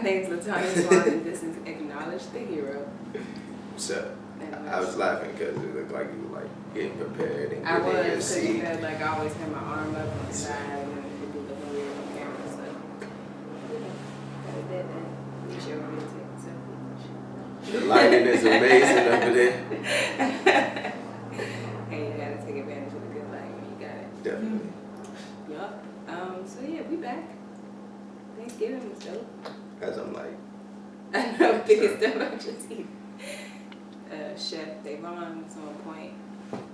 name's LaTonya and this is Acknowledge the Hero. So, I was laughing because it looked like you were like getting prepared and I getting in your was, seat. because you know, like I always had my arm up on the side and it would be looking weird on camera, so got it dead then. You sure want me to take a selfie? The lighting is amazing over there. Hey, you gotta take advantage of the good light when you got it. Definitely. Yup. So yeah, we back. Thanksgiving was dope. As I'm like, I know, biggest stuff I just eat. Chef Davon was on point.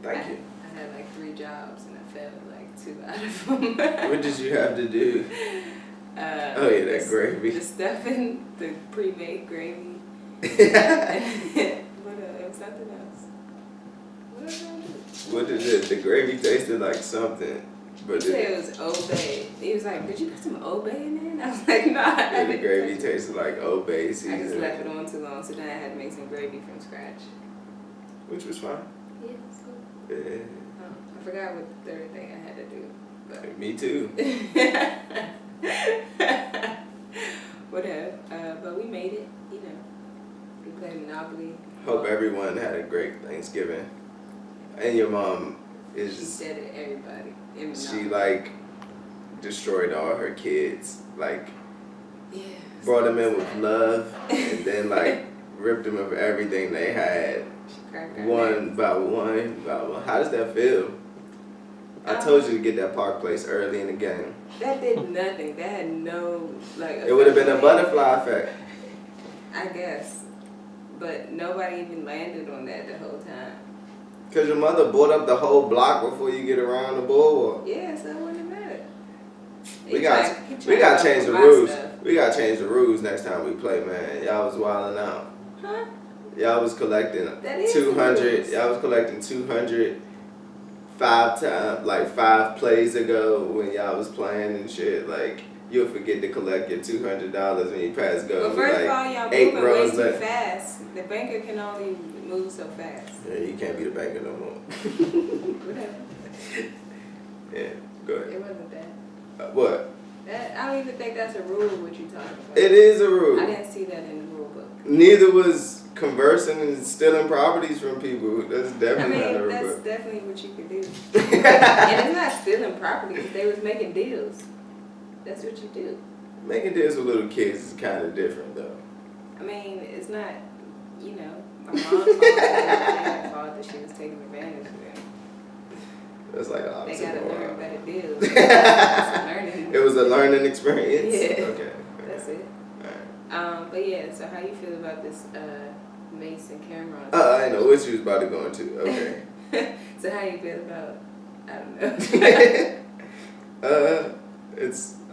thank you. I had like 3 jobs and I failed like 2 out of them. What did you have to do? Oh yeah, that gravy. The stuffing, the pre-made gravy. What it was something else. What else did I do? What did it? The gravy tasted like something. He said it was Old Bay. He was like, did you put some Old Bay in there? And I was like, nah. Yeah, the gravy tasted like Old Bay I just seasoning. left it on too long, so then I had to make some gravy from scratch. Which was fine. Yeah, it's cool. Yeah. I forgot what the third thing I had to do. But Me too. whatever. But we made it, you know. We played Monopoly. Hope everyone had a great Thanksgiving. And your mom She is, said it to everybody. In she Monopoly. like destroyed all her kids. Like Yeah. brought them in with love and then like ripped them of everything they had. She cracked her One neck. by one by one. How does that feel? I told you to get that Park Place early in the game. That did nothing. That had no, like... It would have been a effect. butterfly effect. I guess. But nobody even landed on that the whole time. Because your mother bought up the whole block before you get around the boardwalk. Yeah, so it wouldn't matter. We got to change the rules. We got to change the rules next time we play, man. Y'all was wilding out. Huh? Y'all was collecting That is 200. the Y'all was collecting 200 5 plays ago when y'all was playing and shit. Like, you'll forget to collect your $200 when you pass go. Well, first of all, y'all 8 moving way rows too left. fast. The banker can only move so fast. Yeah, you can't be the banker no more. Whatever. Yeah, go ahead. It wasn't that. What? I don't even think that's a rule, what you talking about. It is a rule. I didn't see that in the rule book. Neither was conversing and stealing properties from people. That's definitely not a rule. That's definitely what you could do. And it's not stealing properties. They was making deals. That's what you do. Making deals with little kids is kind of different, though. I mean, it's not, you know, my mom's fault. It was fault that she was taking advantage of them. That's like an They opposite. gotta moral. learn better deals. It's a learning. It was a learning experience. Yeah. Okay. That's it. Alright. But yeah, so how you feel about this Mase and Cameron? I know what you was about to go into. Okay. So how you feel about, I don't know.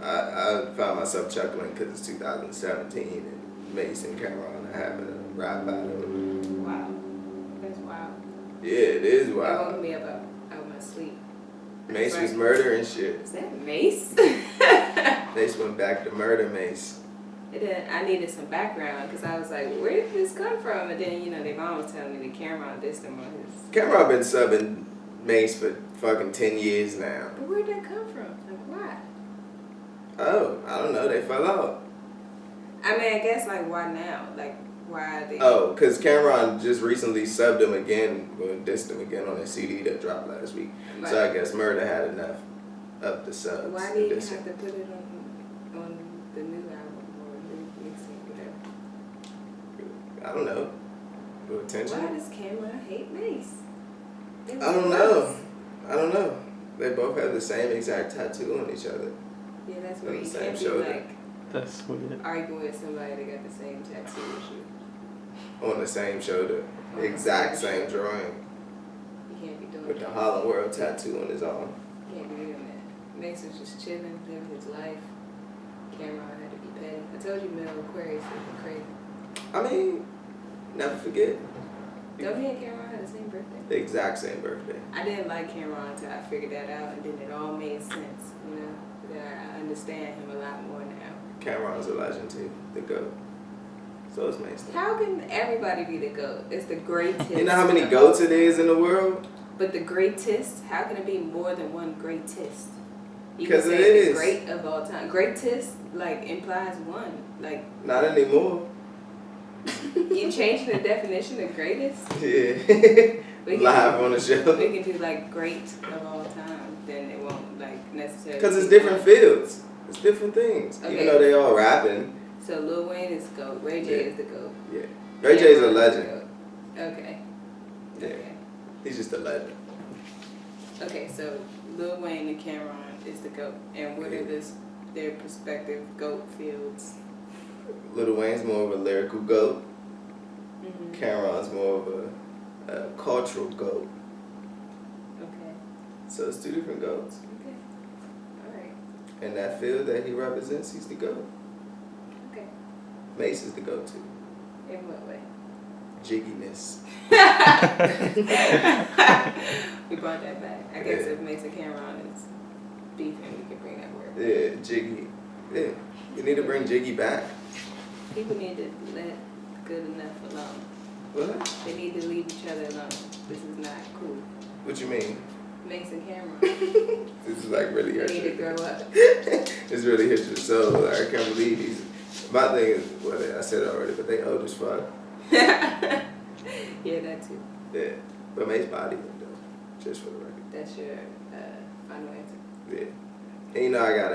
I found myself chuckling because it's 2017 and Mase and Cameron are having a rap battle. Wow. That's wild. Yeah, it is It woke wild. me up out of my sleep. Mace Right. was murdering shit. Is that Mase? Mace went back to murder Mace. And then I needed some background because I was like, where did this come from? And then, you know, their mom was telling me that Cameron dissed him on his... Cameron been subbing Mace for fucking 10 years now. But where'd that come from? Like, why? Oh, I don't know. They fell out. I mean, I guess, like, why now? Like, why they... Oh, because Cameron just recently subbed him again, or dissed him again on his CD that dropped last week. Right. So I guess Murder had enough of the subs. Why to do you diss have him. to put it on the new album or new mixtape, whatever? I don't know. Little attention. Why does Cameron hate Mase? I don't know. I don't know. They both have the same exact tattoo on each other. Yeah, that's On where the you same can't be, shoulder. like, That's weird. arguing with somebody that got the same tattoo as you. On the same shoulder. On the Exact same same drawing. You can't be doing With the that. Harlem World tattoo on his arm. You can't be doing that. Mase was just chilling, living his life. Cameron had to be petty. I told you Mel Aquarius was crazy. I mean, never forget. Don't he and Cameron had the same birthday? The exact same birthday. I didn't like Cameron until I figured that out, and then it all made sense, you know? That I understand him a lot more now. Cameron's a legend too. The GOAT. So is Mace. How can everybody be the GOAT? It's the greatest. You know how many GOATs it is in the world? But the greatest, how can it be more than one greatest? You can 'Cause it say the is. great of all time. Greatest like implies one. Like Not anymore. you changed the definition of greatest. Yeah. We can Live do, on the show. We can do like great of all time. Then it won't like necessarily. Because it's be different one. fields. It's different things. Okay. Even though they all rapping. So Lil Wayne is the GOAT. Ray J Yeah. is the GOAT. Yeah. Ray J's a Cameron is the legend. GOAT. Okay. Yeah. Okay. He's just a legend. Okay, so Lil Wayne and Cameron is the GOAT. And what are their prospective GOAT fields? Lil Wayne's more of a lyrical GOAT. Mm-hmm. Cameron's more of a cultural GOAT. Okay. So it's two different GOATs. Okay. All right. And that field that he represents, he's the GOAT. Okay. Mase is the GOAT too. In what way? Jigginess. We brought that back. I guess if Mase and Cameron is beefing, we could bring that word. Yeah, Jiggy. Yeah. You need to bring Jiggy back. People need to let good enough alone. What? They need to leave each other alone. This is not cool. What you mean? Mase and Cameron. This is like really They hurt need to you. grow up. It's really hit your soul. Like, I can't believe these. My thing is, well, I said it already, but they old as fuck. Yeah, that too. Yeah. But Mase body though, just for the record. That's your final answer. Yeah. And you know I got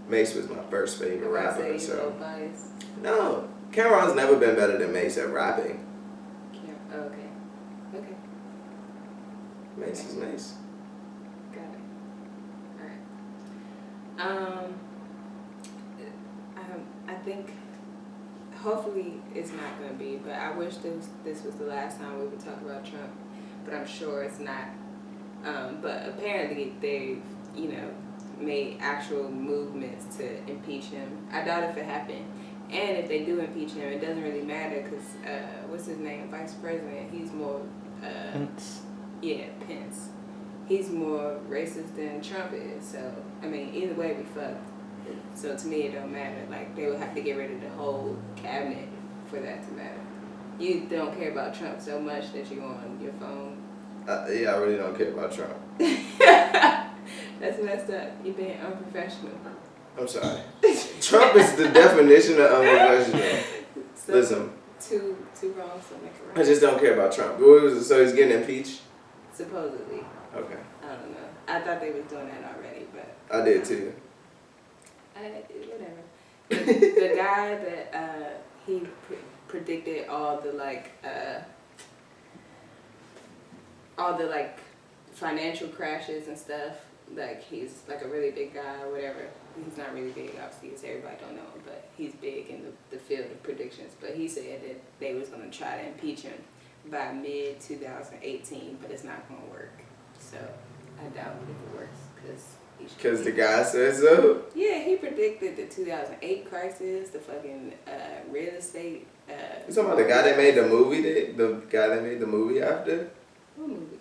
Mase was my first favorite rapper. Say you're a little So biased. no, Cameron's never been better than Mase at rapping. Oh, okay. Okay. Mase is Mase. Got it. Alright. I think hopefully it's not gonna be, but I wish this was the last time we would talk about Trump, but I'm sure it's not. But apparently they've, made actual movements to impeach him. I doubt if it happened. And if they do impeach him, it doesn't really matter because, what's his name? Vice President, he's more, Pence. Yeah, Pence. He's more racist than Trump is. So, I mean, either way, we fucked. So to me, it don't matter. Like, they would have to get rid of the whole cabinet for that to matter. You don't care about Trump so much that you on your phone. Yeah, I really don't care about Trump. That's messed up. You're being unprofessional. I'm sorry. Trump is the definition of unprofessional. So, Listen, Two wrongs don't make a I right. just don't care about Trump. What was it? So he's getting impeached? Supposedly. Okay. I don't know. I thought they was doing that already, but. I did too. Whatever. The guy that he predicted all the financial crashes and stuff. Like he's like a really big guy or whatever. He's not really big, obviously, because everybody don't know him, but he's big in the field of predictions. But he said that they was gonna try to impeach him by mid-2018, but it's not gonna work. So I doubt if it works Because the guy said so? Yeah, he predicted the 2008 crisis, the fucking real estate. You talking about the guy that made the movie? The guy that made the movie after? What movie?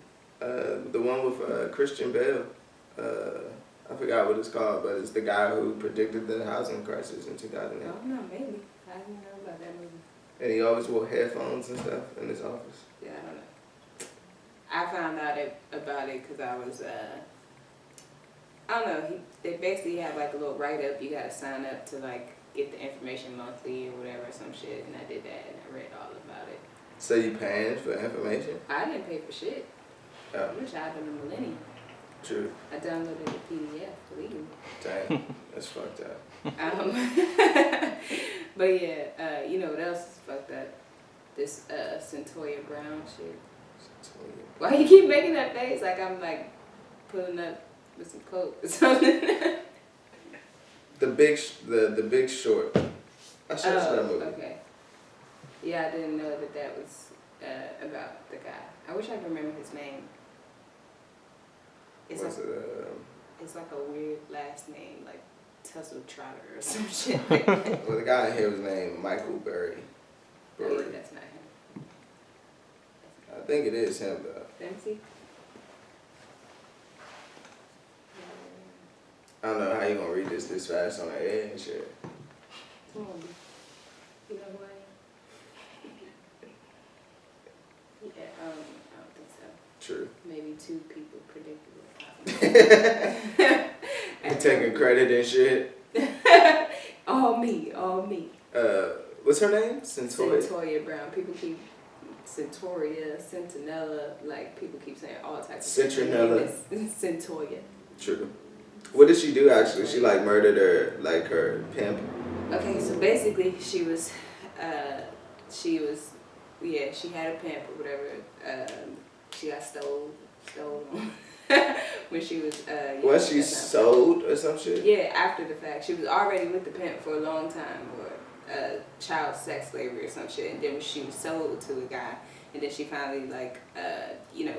The one with Christian Bale. I forgot what it's called, but it's the guy who predicted the housing crisis in 2008. I don't know, maybe. I didn't know about that movie. And he always wore headphones and stuff in his office. Yeah, I don't know. I found out about it because I was, I don't know, they basically have like a little write-up. You gotta sign up to like get the information monthly or whatever, some shit, and I did that and I read all about it. So you paying for information? I didn't pay for shit. Oh, I wish I had been a millennial. true. I downloaded the PDF to leave. Dang, that's fucked up. But yeah, you know what else is fucked up? This Centoya Brown shit. Why you keep making that face like I'm like pulling up with some coke or something? The Big Short. I should have that movie. Okay. Yeah, I didn't know that was about the guy. I wish I could remember his name. It's like a weird last name, like Tussle Trotter or some shit like that. Well, the guy here was named Michael Burry. Oh, yeah, that's not him. I think it is him though. Let me see. I don't know how you gonna read this fast on the air and shit. Come on, you know who I am? Yeah, I don't think so. True. Maybe two people predicted it. taking credit and shit. All me. What's her name? Centoya Brown. People keep Centoria, Centinella. Like people keep saying all types of Citronella. Centoya. True. What did she do actually? She like murdered her pimp. Okay, so basically she was, she had a pimp or whatever. She got stolen when she was. Was she sold or some shit? Yeah, after the fact, she was already with the pimp for a long time, or child sex slavery or some shit, and then she was sold to a guy, and then she finally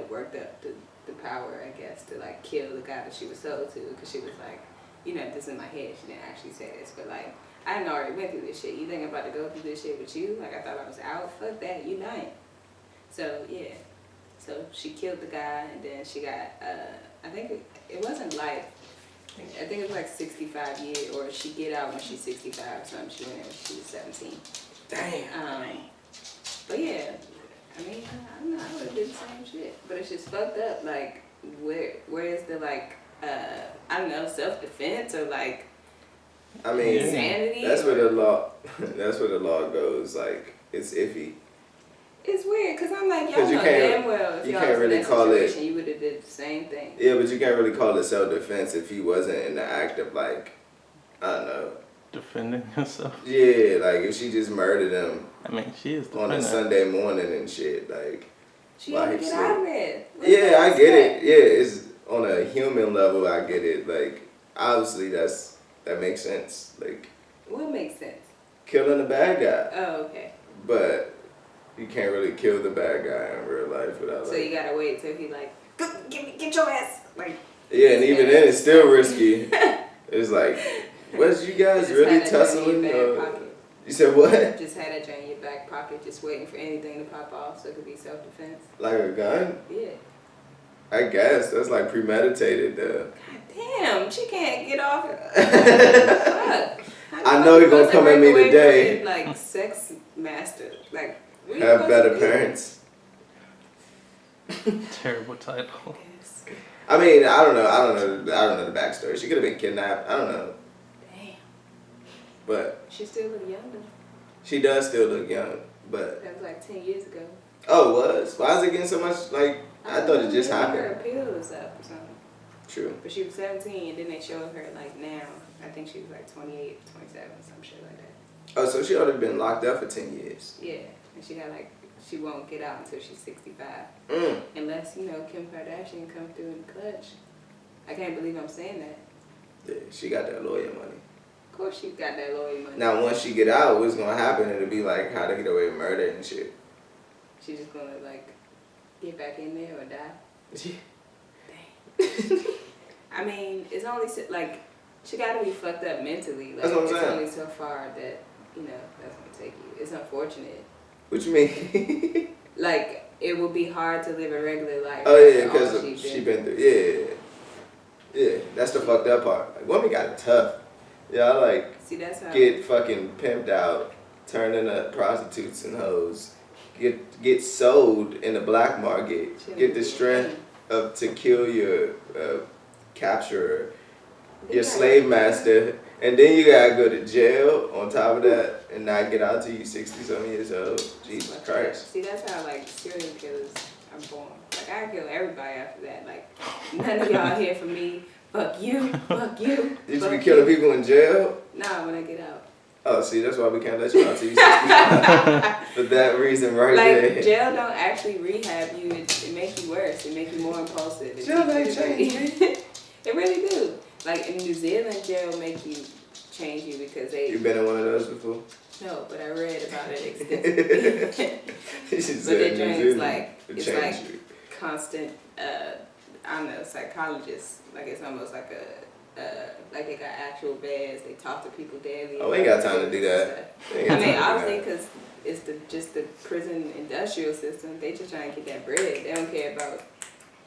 worked up the power, I guess, to like kill the guy that she was sold to, because she was like, this in my head, she didn't actually say this, but like, I didn't already went through this shit. You think I'm about to go through this shit with you? Like, I thought I was out. Fuck that. You lying. So, yeah. So, she killed the guy, and then she got, I think it wasn't life. I think it was like 65 years, or she get out when she's 65 or something. She went in when she was 17. Damn. But yeah, I mean, I don't know. I would have did the same shit. But it's just fucked up. Like, where is the, like, I don't know, self-defense or, like, I mean, insanity? That's where the law goes. Like, it's iffy. It's weird, because I'm like, y'all know damn well if y'all was in that situation, you would have did the same thing. Yeah, but you can't really call it self-defense if he wasn't in the act of, like, I don't know. Defending herself? Yeah, like, if she just murdered him. I mean, she is on a Sunday morning and shit, like. She had to get out of there. Yeah, I get it. Yeah, it's on a human level, I get it. Like, obviously, that makes sense. Like. What makes sense? Killing the bad guy. Oh, okay. But you can't really kill the bad guy in real life without. So you gotta wait till he like, get your ass. Like. Yeah, and even then, it's still risky. It's like, was you guys really tussling? You said what? Just had that joint in your back pocket, just waiting for anything to pop off, so it could be self-defense. Like a gun? Yeah. I guess that's like premeditated. God damn, she can't get off. Fuck. I know you're gonna come at me today. Like sex master, like. Have better parents. Terrible title. I mean, I don't know the backstory. She could have been kidnapped. I don't know. Damn. But she still look young though. She does still look young, but that was like 10 years ago. Oh, it was? Why is it getting so much? Like, I thought it just happened. Her appeal was up or something. True. But she was 17, and then they showed her like now. I think she was like 28, 27, some shit like that. Oh, so she already been locked up for 10 years. Yeah, and she got like, she won't get out until she's 65. Unless, Kim Kardashian come through in the clutch. I can't believe I'm saying that. Yeah, she got that lawyer money. Of course she got that lawyer money. Now, once she get out, what's going to happen? It'll be like how to get away with murder and shit. She's just going to, like, get back in there or die? Yeah. Dang. I mean, it's only, like, she got to be fucked up mentally. Like, that's what I'm saying. It's only so far that, that's going to take you. It's unfortunate. What you mean? Like, it would be hard to live a regular life. Oh, yeah, because she been through. Yeah. Yeah, that's the fucked up part. Like, women got it tough. Yeah, like, see, that's how get fucking pimped out, turned into prostitutes and hoes, get sold in the black market, get the strength to kill your capturer, your slave master, and then you gotta go to jail on top of that and not get out till you 60-something years old. Jesus Christ. See, that's how, like, serial killers are born. Like, I kill everybody after that. Like, none of y'all here for me. Fuck you. Fuck you. Did you be killing people in jail? Nah, when I get out. Oh, see, that's why we can't let you out till you 65. For that reason right there. Like, jail don't actually rehab you. It makes you worse. It makes you more impulsive. Jail ain't changed me. It really do. Like, in New Zealand, jail make you change you because they... You been in one of those before? No, but I read about it extensively. But their dreams, like, it's like constant, I don't know, psychologists. Like, it's almost like like they got actual beds. They talk to people daily. Oh, we ain't got time to do that. I mean, obviously, because it's just the prison industrial system. They just trying to get that bread. They don't care about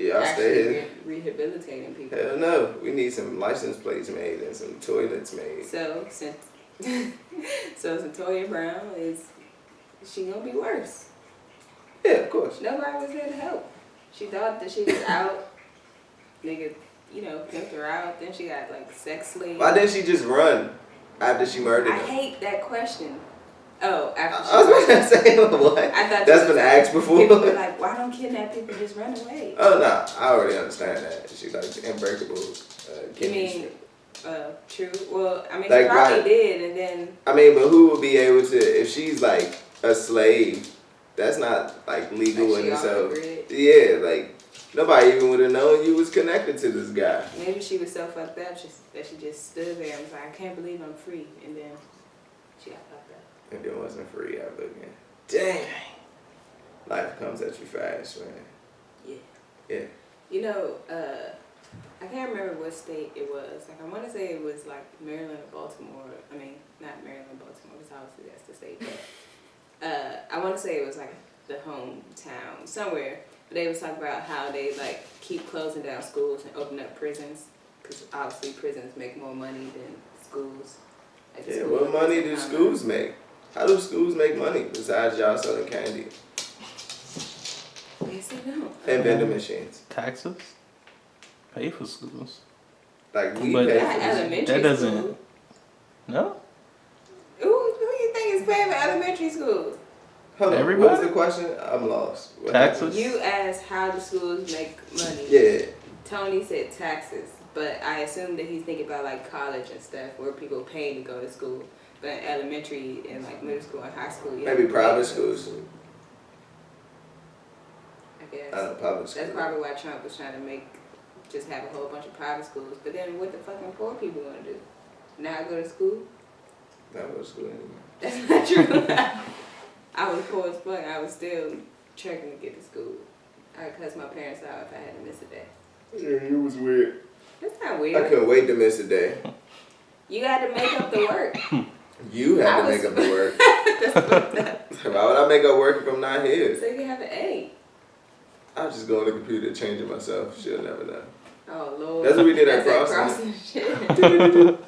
actually rehabilitating people. Hell no. We need some license plates made and some toilets made. So Centoya Brown she gonna be worse. Yeah, of course. Nobody was there to help. She thought that she was out. Nigga pimped her out. Then she got like sex slaves. Why didn't she just run after she murdered I him? hate that question. Oh, after she I was murdered about to say, what? I thought That's been asked before. People be like, why don't kidnap people just run away? Oh no, I already understand that. She's like unbreakable. You mean, true? Well, I mean, Like, she probably why- did, and then. I mean, but who would be able to if she's like a slave? That's not like legal Like, in she off the itself. grid? Yeah, like nobody even would have known you was connected to this guy. Maybe she was so fucked up that she just stood there and was like, I can't believe I'm free, and then she got fucked up. And then wasn't free ever again. Dang. Life comes at you fast, man. Yeah. Yeah. I can't remember what state it was. Like, I want to say it was like Maryland or Baltimore. I mean, not Maryland, Baltimore, because obviously that's the state. But I want to say it was like the hometown, somewhere. But they was talking about how they like keep closing down schools and open up prisons, because obviously prisons make more money than schools. Like, Yeah, what money do schools make? How do schools make money besides y'all selling candy Yes, they don't. and vending machines? Taxes? Pay for schools. Like we But pay Not for this. elementary That doesn't. school. No? Who you think is paying for elementary schools? Hold on, Everybody? what was the question? I'm lost. What Taxes? You asked how do schools make money. Yeah. Tony said taxes, but I assume that he's thinking about like college and stuff where people pay to go to school. But in elementary and like middle school and high school, you Maybe have to pay private to go to schools. school, I guess. Public school. That's probably why Trump was trying to just have a whole bunch of private schools. But then what the fucking poor people gonna do? Not go to school? Not go to school anymore. That's not true. I was poor as fuck. I was still trying to get to school. I would cuss my parents out if I had to miss a day. Yeah, it was weird. That's not I weird. couldn't wait to miss a day. You had to make up the work. You had to I make was- up the work. That's fucked up. Why would I make up work if I'm not here? So you can have an A. I'll just go on the computer and change it myself. She'll never know. Oh Lord. That's what we did at That's Crossing. shit.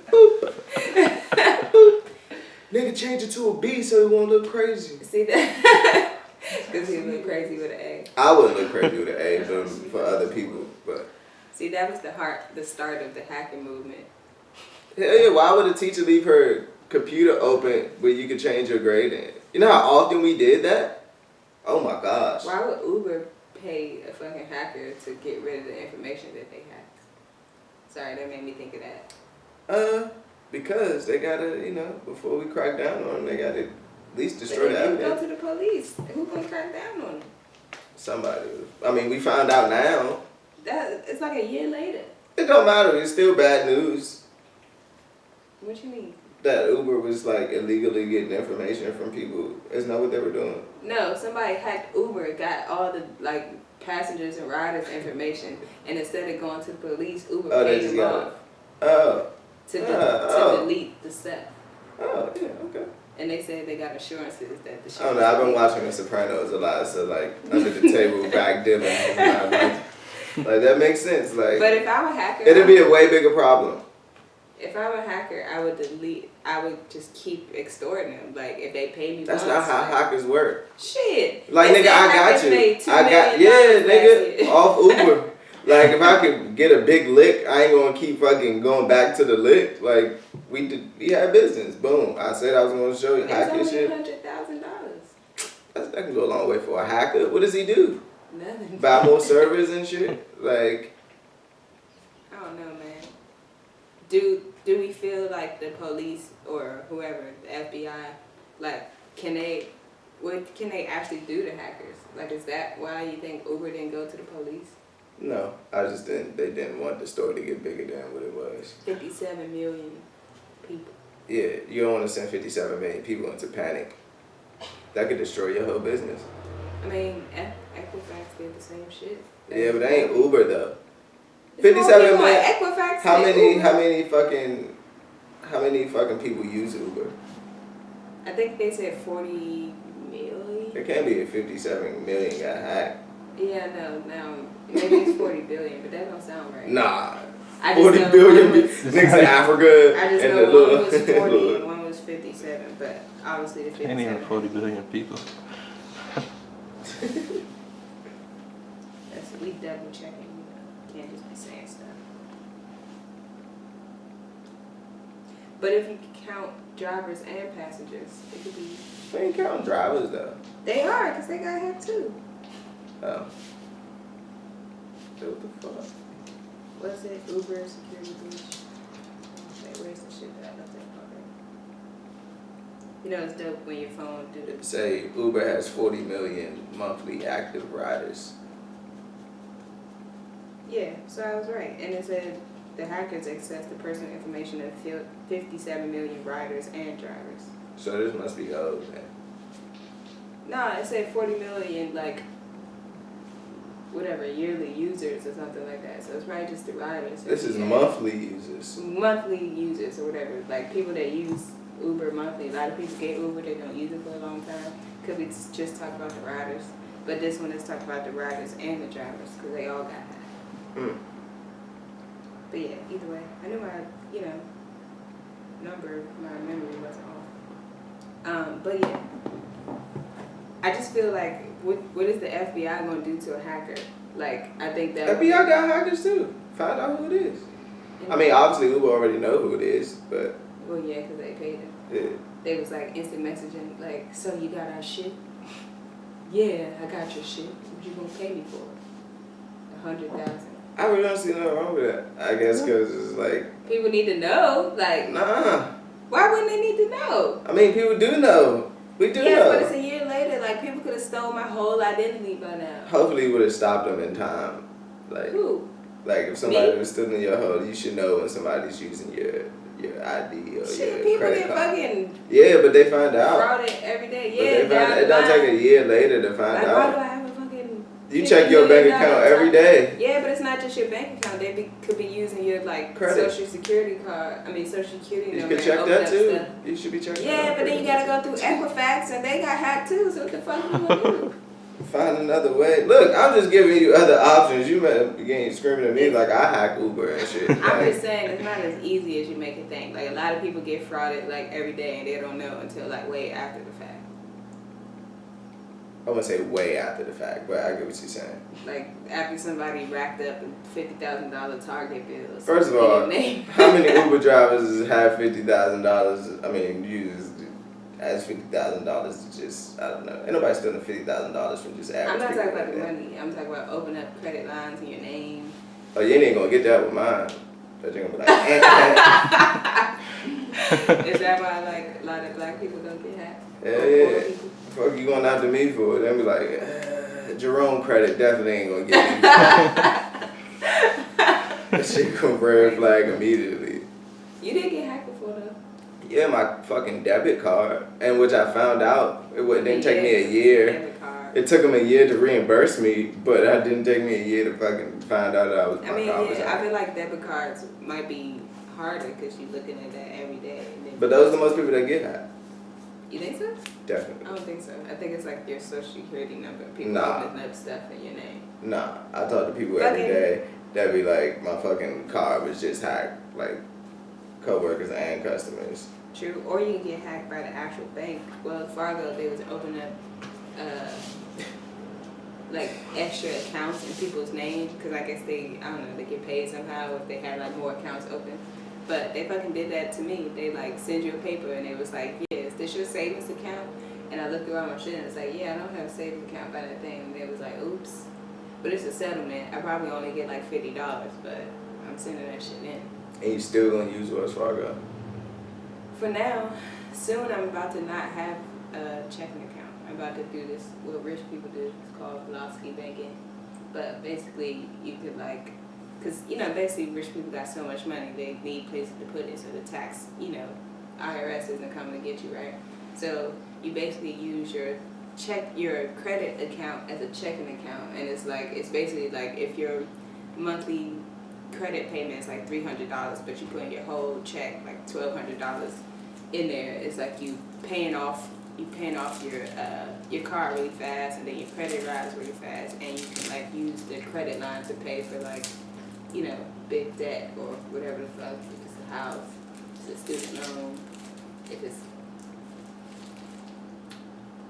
Nigga, change it to a B so it won't look crazy. See that? Because he look crazy with an A. I wouldn't look crazy with an A, but for other people. But See, that was the start of the hacking movement. hell yeah, why would a teacher leave her computer open where you could change your grade in? You know how often we did that? Oh my gosh. Why would Uber pay a fucking hacker to get rid of the information that they hacked? Sorry, that made me think of that. Because they gotta, before we crack down on them, they gotta at least destroy But they the didn't go evidence. to the police. Who gonna crack down on them? Somebody. I mean, we found out now. It's like a year later. It don't matter. It's still bad news What you mean? that Uber was like illegally getting information from people. Isn't that what they were doing? No, somebody hacked Uber, got all the like passengers and riders information, and instead of going to the police, Uber Oh, they paid just them got off Oh. to delete the stuff. Oh, yeah, okay. And they said they got assurances that the shit. I don't know. I've been watching The Sopranos a lot, so like under the table back dealing is not like that makes sense. Like, But if I'm a hacker, it'd be a way bigger problem. If I'm a hacker, I would delete. I would just keep extorting them. Like if they pay me. That's once, not how like, hackers work. Shit. Like They nigga, said I got hackers you. made $2 I got million nigga last year. off Uber. Like if I could get a big lick, I ain't gonna keep fucking going back to the lick. Like we had business. Boom. I said I was gonna show you hack your It's shit. only $100,000. That can go a long way for a hacker. What does he do? Nothing. Buy more servers and shit? Like, I don't know, man. Do we feel like the police or whoever, the FBI, like what can they actually do to hackers? Like, is that why you think Uber didn't go to the police? no. I just didn't. They didn't want the story to get bigger than what it was. 57 million people. Yeah, you don't want to send 57 million people into panic. That could destroy your whole business. I mean, Equifax did the same shit. Yeah, but they ain't Uber though. There's more 57 people million. at Equifax How than many? Uber. How many fucking people use Uber? I think they said 40 million. There can't be a 57 million got hacked. Yeah, no, maybe it's 40 billion, but that don't sound right. Nah. I just 40 know billion one was- niggas in Africa I just and know the one little. was 40 and one was 57, but obviously the 57. Ain't even 40 billion people. That's we double checking, can't just be saying stuff. But if you count drivers and passengers, it could be. We ain't counting drivers though. They are, because they got hacked too. Oh. So what the fuck? What's it? Uber security breach. Wait, where's the shit that I left that already? You know it's dope when your phone do the. Say Uber has 40 million monthly active riders. Yeah, so I was right. And it said the hackers accessed the personal information of 57 million riders and drivers. So this must be old, man. No, it said 40 million, like, whatever, yearly users or something like that. So it's probably just the riders. This is monthly users. Monthly users or whatever. Like, people that use Uber monthly. A lot of people get Uber, they don't use it for a long time. Could we just talk about the riders? But this one is talking about the riders and the drivers because they all got hacked. But yeah, either way, I knew my, my memory wasn't off. But yeah, I just feel like, what is the FBI going to do to a hacker? Like, I think that FBI got hackers too. Find out who it is. I mean, obviously Uber already know who it is, but. Well, yeah, because they paid them. Yeah. They was like instant messaging, like, so you got our shit? Yeah, I got your shit. What you gonna pay me for? 100,000. I really don't see nothing wrong with that. I guess because it's like. People need to know, like. Nah. Why wouldn't they need to know? I mean, people do know. We do know. Yes, but it's a year later. Like, people could have stole my whole identity by now. Hopefully, you would have stopped them in time. Like. Who? Like, if somebody Me? was stealing your whole, you should know when somebody's using your ID or Shit, your people credit get card. fucking Yeah, but they find out. frauded every day. But Yeah, they find out. It down don't the take line. a year later to find Like, out. why do I have a fucking... You check your bank $50 account million every day. Yeah, but it's not just your bank account. They could be using your, like, Credit. social security card. I mean, social security You number. can check and that open too. up stuff. You should be checking. Yeah, but then you gotta go through Equifax, and they got hacked too. So what the fuck you gonna do? Find another way. Look, I'm just giving you other options. You might begin screaming at me like I hack Uber and shit. I'm Like, just saying it's not as easy as you make it think. Like, a lot of people get frauded like every day, and they don't know until like way after the fact. I wouldn't say way after the fact, but I get what you're saying. Like after somebody racked up a $50,000 Target bill. First of all, how many Uber drivers have $50,000? I mean, use as $50,000 to just, I don't know. Ain't nobody stealing $50,000 from just average I'm not talking people about the like that. money. I'm talking about opening up credit lines in your name. Oh, you ain't gonna get that with mine. But you're gonna be like, Is that why like a lot of black people don't get hacked? yeah. Fuck you going after me for it? Then be like, Jerome credit definitely ain't gonna get me. That shit come red flag immediately. You didn't get hacked before though. Yeah, my fucking debit card, and which I found out it didn't take me a year. Debit card. It took them a year to reimburse me, but it didn't take me a year to fucking find out that I was. I mean, yeah, I feel like debit cards might be harder because you're looking at that every day. And then But those are the most people that get hacked. You think so? Definitely. I don't think so. I think it's like your social security number. People Nah. opening up stuff in your name. Nah, I talk to people every day that be like, my fucking card was just hacked, like coworkers and customers. True. Or you can get hacked by the actual bank. Wells Fargo, they was opening up like extra accounts in people's names because I guess they get paid somehow if they had like more accounts open. But they fucking did that to me. They like send you a paper and it was like, yeah, is this your savings account? And I looked through all my shit and it's like, yeah, I don't have a savings account by that thing. And they was like, oops. But it's a settlement. I probably only get like $50, but I'm sending that shit in. And you still gonna use Wells Fargo? For now, soon I'm about to not have a checking account. I'm about to do this, what rich people do. It's called philosophy banking. But basically, you could like, because, basically rich people got so much money, they need places to put it. So the tax, IRS isn't coming to get you, right? So you basically use your credit account as a checking account. And it's basically like if your monthly credit payment is like $300, but you put in your whole check like $1,200 in there. It's like you paying off your car really fast, and then your credit rides really fast, and you can like use the credit line to pay for like big debt or whatever the fuck. If it's a house, if it's a student loan, if it's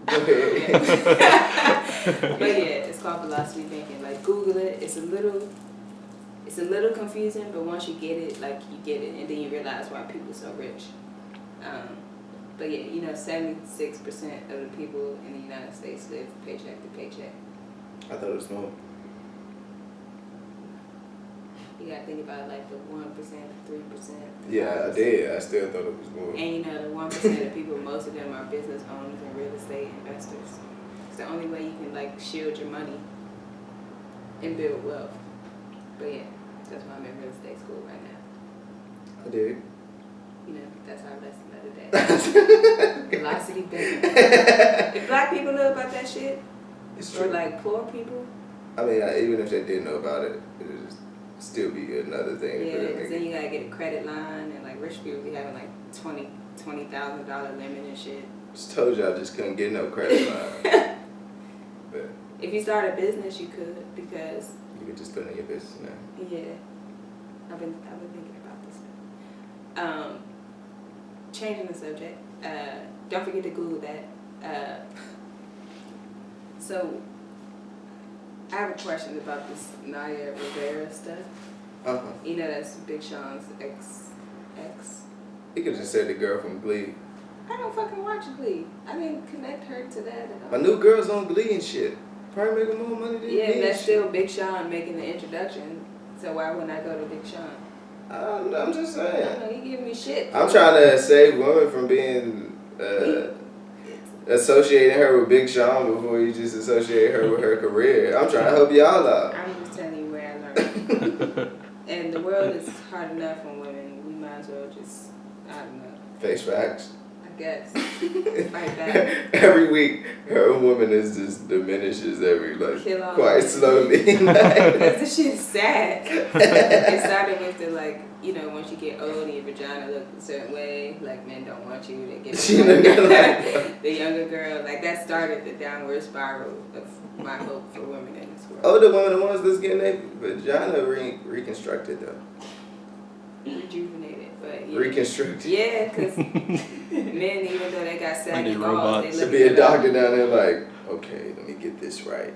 but yeah, it's called philosophy banking. Like Google it. It's a little confusing, but once you get it, like you get it, and then you realize why people are so rich. But yeah, 76% of the people in the United States live paycheck to paycheck. I thought it was more. You gotta think about like the 1%, 3%. Yeah, I did. I still thought it was more. And the 1% of people, most of them are business owners and real estate investors. It's the only way you can like shield your money and build wealth. But yeah, that's why I'm in real estate school right now. I did. That's our lesson of the day. Velocity business. If black people know about that shit, It's true. or like poor people, I mean, even if they didn't know about it, it would still be another thing. yeah, because then you gotta get a credit line, and like rich people be having like $20,000 limit and shit. Just told you I just couldn't get no credit line. But If you start a business, you could, because you could just put it in your business now. yeah, I've been thinking about this. Changing the subject. Don't forget to Google that. So, I have a question about this Naya Rivera stuff. That's Big Sean's ex. You could just say the girl from Glee. I don't fucking watch Glee. I didn't connect her to that at all. My new girl's on Glee and shit. Probably making more money than me. Yeah, that's still Big Sean making the introduction. So why wouldn't I go to Big Sean? I'm just I saying. don't know, he giving me shit. I'm trying to save women from being associating her with Big Sean before you just associate her with her career. I'm trying to help y'all out. I'm just telling you where I learned. And the world is hard enough on women. We might as well just, I don't know, Face facts. I guess. Fight back. Every week, her woman is just diminishes Kill all quite of it. slowly. Because this shit is sad. It started with the once you get old and your vagina look a certain way, like men don't want you, they get the younger girl, like that started the downward spiral of my hope for women in this world. Older women, the ones that's getting their vagina reconstructed though. Rejuvenated, but yeah. Reconstructed. Yeah, because men, even though they got saggy balls, robots. they To look be a doctor down there like, okay, let me get this right.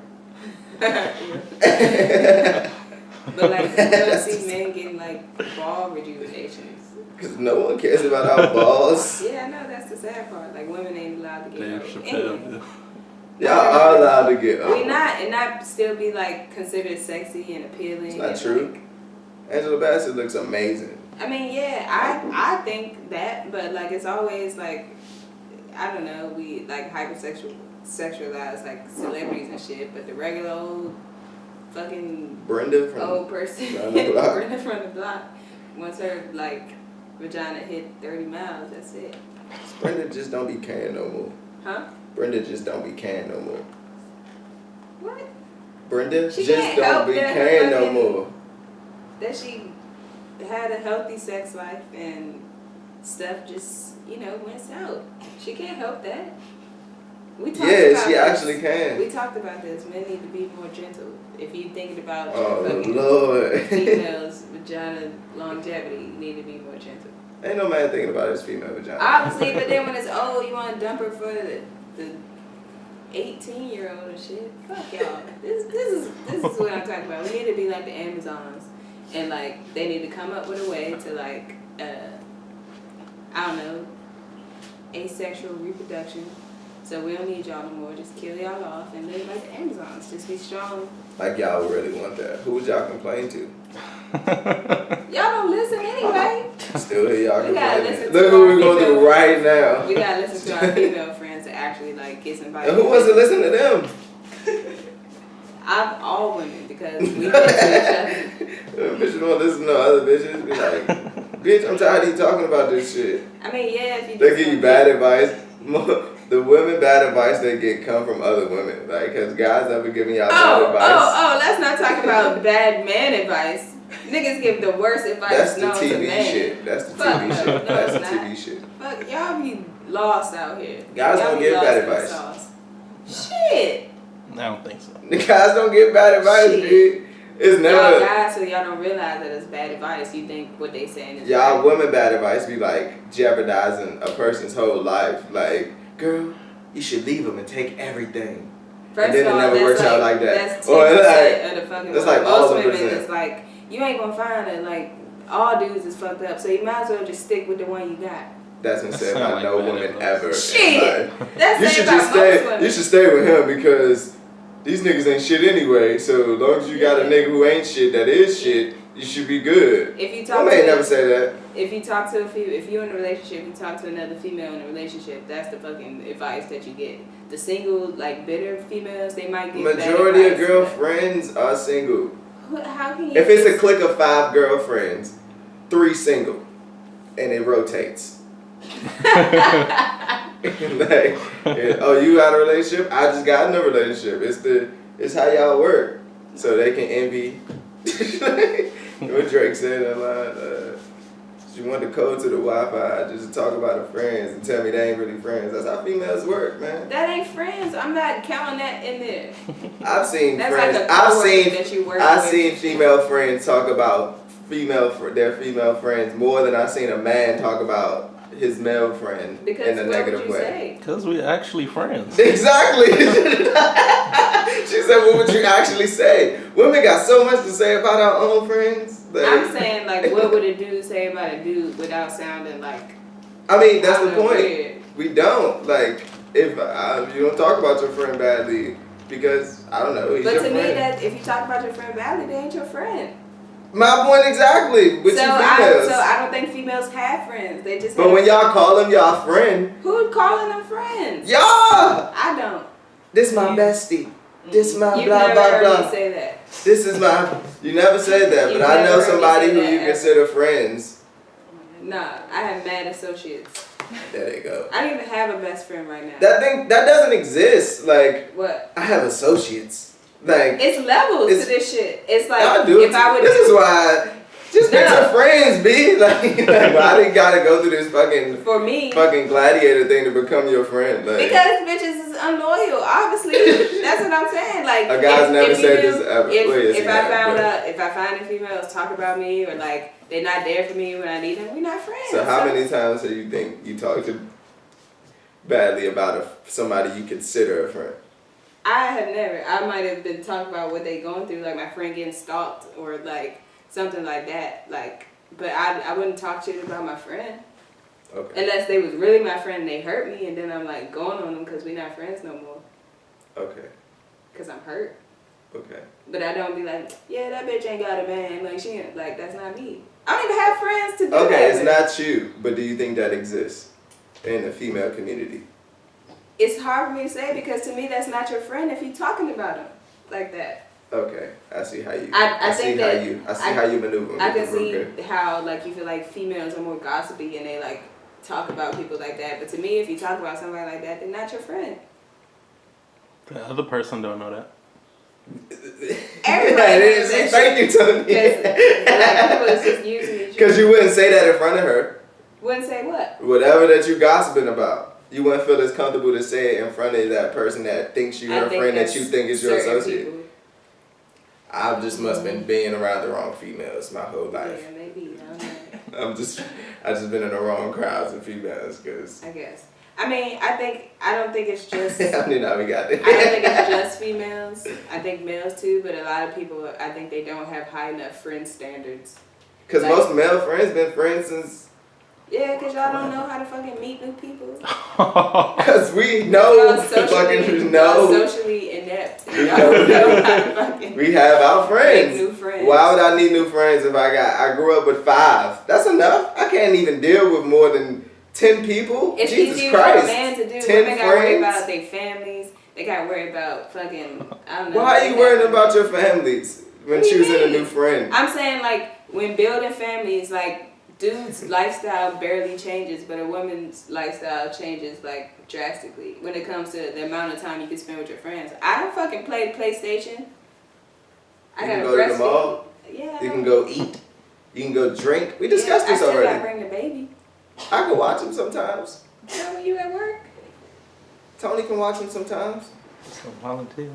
But like, you don't see men getting like ball rejuvenations. Because no one cares about our balls. Yeah, I know, that's the sad part. Like, women ain't allowed to get Dave old. Chappelle. Anyway. Y'all are allowed to get old. We not, and not still be like considered sexy and appealing. It's not and, true. like, Angela Bassett looks amazing. I mean, yeah, I think that, but like it's always like, I don't know, we like sexualize like celebrities and shit, but the regular old fucking Brenda from old person, Down the Block. Brenda from the block, once her like vagina hit 30 miles, that's it. Brenda just don't be caring no more. Huh? Brenda just don't be caring no more. What? Brenda She just can't don't help be that caring no fucking- more. That she had a healthy sex life and stuff just, went south. She can't help that. We talked Yeah, about she this. actually can. We talked about this. Men need to be more gentle. If you're thinking about Oh fucking Lord. females' vagina longevity, you need to be more gentle. Ain't no man thinking about his female vagina. Obviously, but then when it's old, you want to dump her for the 18-year-old and shit. Fuck y'all. This is what I'm talking about. We need to be like the Amazons, and like they need to come up with a way to like I don't know, asexual reproduction. So we don't need y'all no more. Just kill y'all off and live like the Amazons. Just be strong. Like y'all really want that. Who would y'all complain to? Y'all don't listen anyway. Still hear y'all We gotta complaining. listen Look to what our we're gonna female do right now. We gotta listen to our female friends to actually like get somebody. And who wants to listen to them? I'm all women because we listen to each other. Bitches don't listen to other bitches. Be like, bitch, I'm tired of you talking about this shit. I mean, yeah, if you They just give you don't bad get- advice. The women bad advice they get come from other women. Like, cause guys never giving y'all bad advice. Let's not talk about bad man advice. Niggas give the worst advice That's the known to TV man. shit. That's the Fuck TV no. shit. No, That's the it's TV not. shit. Fuck, y'all be lost out here. Guys Y'all don't be give lost bad in the advice. sauce. Shit. I don't think so. The guys don't give bad advice, Shit. dude. It's Y'all never. guys, so y'all don't realize that it's bad advice. You think what they saying is Y'all right. women bad advice be like jeopardizing a person's whole life. Like, girl, you should leave them and take everything. First and then of all, it never that's works like, out like that. That's Or 10% of the fucking it's world. like all Most the women percent. is like, you ain't gonna find it. Like, all dudes is fucked up. So you might as well just stick with the one you got. That's been said sound by like no bad woman advice. ever. Shit! That's You said should by just most stay. women. You should stay with him because these niggas ain't shit anyway. So as long as you got a nigga who ain't shit that is shit, you should be good. If you talk Women ain't never say that. If you talk to if you're in a relationship, you talk to another female in a relationship, that's the fucking advice that you get. The single, like, bitter females, they might get Majority bad of advice, girlfriends are single. but how can you? If it's a clique of 5 girlfriends, 3 single, and it rotates. Like, oh, you got a relationship? I just got in a relationship. It's how y'all work, so they can envy. What Drake said in line, she want the code to the Wi-Fi just to talk about her friends and tell me they ain't really friends. That's how females work, man. That ain't friends. I'm not counting that in there. I've seen That's friends. like a coworker that you work I've with. seen female friends talk about their female friends more than I've seen a man talk about his male friend Because in a what negative would you way. say? Because we're actually friends. Exactly. She said, "What would you actually say?" Women got so much to say about our own friends. Like, I'm saying, like, what would a dude say about a dude without sounding like? I mean, that's I the don't know, point. weird. We don't like if you don't talk about your friend badly because I don't know. He's But your to me, friend. that if you talk about your friend badly, they ain't your friend. My point exactly with So you females. I don't think females have friends. They just. But have when y'all call them y'all friend, who calling them friends? y'all, I don't. this my bestie. This my You've blah never blah heard blah. me say that. This is my. You never said that, You've but I never know heard me somebody say who that you ever. consider friends. Nah, I have mad associates. There they go. I don't even have a best friend right now. That doesn't exist. Like What? I have associates. Like It's levels It's- to this shit. It's like I do. if I would. This is why. Just pick No. some friends, B. Like why they gotta go through this fucking For me. gladiator thing to become your friend? Like Because bitches is unloyal. Obviously, that's what I'm saying. Like a guy's never if said you this ever. If, Well, yes, he if I has, found but- out, if I find a females talk about me or like they're not there for me when I need them, we're not friends. So how many times have you think you talked to badly about somebody you consider a friend? I have never. I might have been talking about what they going through, like my friend getting stalked or like something like that. Like, but I wouldn't talk shit about my friend. Okay. Unless they was really my friend and they hurt me, and then I'm like going on them because we're not friends no more. Okay. Because I'm hurt. Okay. But I don't be like, yeah, that bitch ain't got a man. Like, she ain't, like, that's not me. I don't even have friends to do that. Okay, it's with. not you, but do you think that exists in the female community? It's hard for me to say because to me, that's not your friend if you're talking about him like that. Okay, I see how you. I see think how that you. I see how you maneuver. I can see how, like, you feel like females are more gossipy and they, like, talk about people like that. But to me, if you talk about somebody like that, they're not your friend. The other person don't know that. Everybody knows that Thank you, Tony. Because like, people is just using each other. Because you wouldn't say that in front of her. Wouldn't say what? Whatever that you gossiping about, you wouldn't feel as comfortable to say it in front of that person that thinks you're her friend that you think is your certain associate. people. I just must have been being around the wrong females my whole life. Yeah, maybe. I don't know. I just been in the wrong crowds of females because. I guess. I mean, I don't think it's just. I knew now we got it. I don't think it's just females. I think males too, but a lot of people, I think they don't have high enough friend standards. Because Like- most male friends been friends since. Yeah, because y'all don't know how to fucking meet new people. Because we know Y'all fucking y'all know. socially inept. We Y'all know. don't know how to fucking We have our make friends. new friends. Why would I need new friends if I grew up with 5? That's enough. I can't even deal with more than 10 people. It's Jesus easier Christ. for a man to do. 10 Women got to worry friends? about their families. They got to worry about fucking, I don't know. Why are you worrying about your families when What do you choosing a mean? new friend? I'm saying, like, when building families, like, dude's lifestyle barely changes, but a woman's lifestyle changes, like, drastically when it comes to the amount of time you can spend with your friends. I don't fucking play PlayStation. I You can gotta go to the breastfeed. mall. Yeah. You can go eat. You can go drink. We discussed this I still already. gotta bring the baby. I can watch him sometimes. You know when you at work? Tony can watch him sometimes. So volunteer.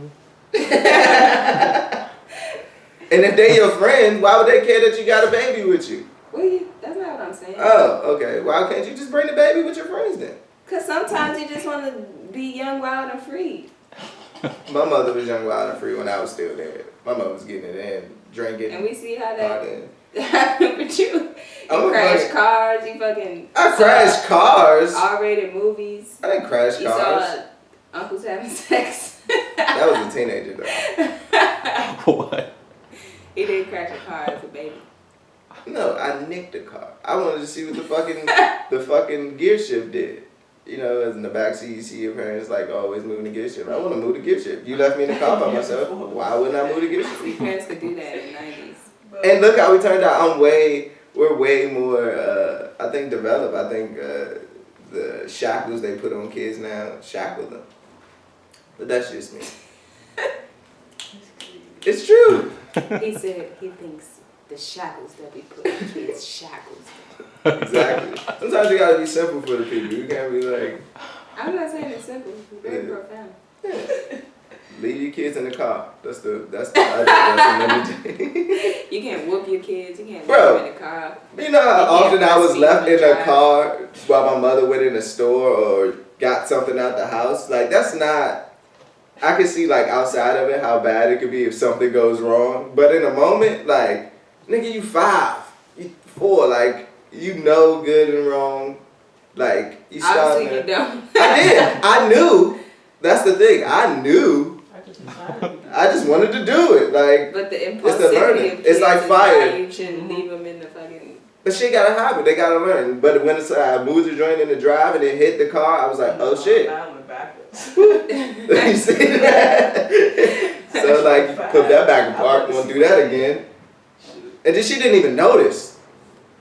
And if they your friend, why would they care that you got a baby with you? Well, that's not what I'm saying. Oh, okay. Why can't you just bring the baby with your friends then? Because sometimes you just want to be young, wild, and free. My mother was young, wild, and free when I was still there. My mother was getting it in, drinking, And we see how partying. that happened with you. You crash cars. You fucking. I crashed cars. R-rated movies. I didn't crash You cars. saw uncles having sex. That was a teenager though. What? He didn't crash a car as a baby. No, I nicked the car. I wanted to see what the fucking gear shift did. You know, as in the backseat, you see your parents like always moving the gear shift. I want to move the gear shift. You left me in the car by myself. Why wouldn't I move the gear shift? Your parents could do that in the 90s. And look how we turned out. We're way more, I think, developed. I think the shackles they put on kids now shackle them. But that's just me. It's true. He said he thinks the shackles that we put on kids shackles. Exactly. Sometimes you gotta be simple for the people. You can't be like. I'm not saying it's simple. It's very profound. Yeah. Leave your kids in the car. That's the other lesson. You can't whoop your kids. You can't leave Bro, them in the car. You know how often I was left in the a car while my mother went in the store or got something out the house? Like, that's not. I can see, like, outside of it how bad it could be if something goes wrong. But in a moment, like, nigga, you 5. You 4. Like, you know good and wrong. Like, you start. Obviously, you don't. I did. I knew. That's the thing. I knew. I just wanted to do it. Like, but the it's the impulsivity learning. of kids It's like is fire. why you shouldn't leave them in the fucking. But shit gotta happen. They gotta learn. But when I moved the joint in the drive and it hit the car, I was like, oh shit. I went backwards. You see that? So like, put that back in park. Won't do that again. And then she didn't even notice.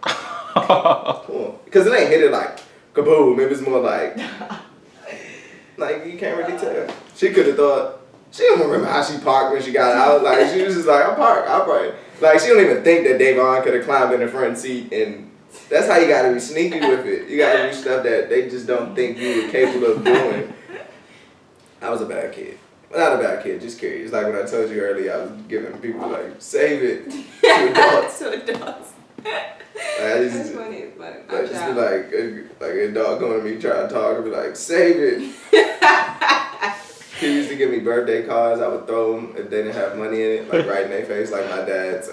Cool. Because it ain't hit it like kaboom. It was more like you can't really tell. She could have thought. She don't remember how she parked when she got out. Like, she was just like, I'll park. Like, she don't even think that Davon could have climbed in the front seat. And that's how you got to be sneaky with it. You got to do stuff that they just don't think you were capable of doing. I was a bad kid. Well, not a bad kid, just curious. Like when I told you earlier, I was giving people, like, save it to adults. To adults. That's funny. But like, just be like a dog going to me trying to talk and be like, save it. He used to give me birthday cards. I would throw them if they didn't have money in it, like right in their face. Like my dad's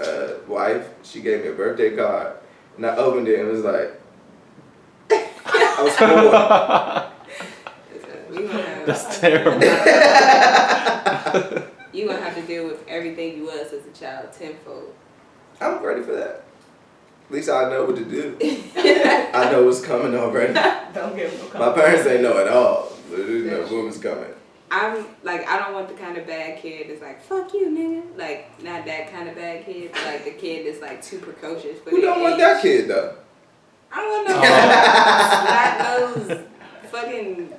wife, she gave me a birthday card, and I opened it and it was like, I was 4. That's terrible. You're gonna have to deal with everything you was as a child tenfold. I'm ready for that. At least I know what to do. I know what's coming already. Don't give them no My parents ain't know at all. But they know what was coming. I'm like, I don't want the kind of bad kid that's like, fuck you, nigga. Like, not that kind of bad kid, but like the kid that's like too precocious. Who don't want that kid though? I don't want no snot-nosed fucking,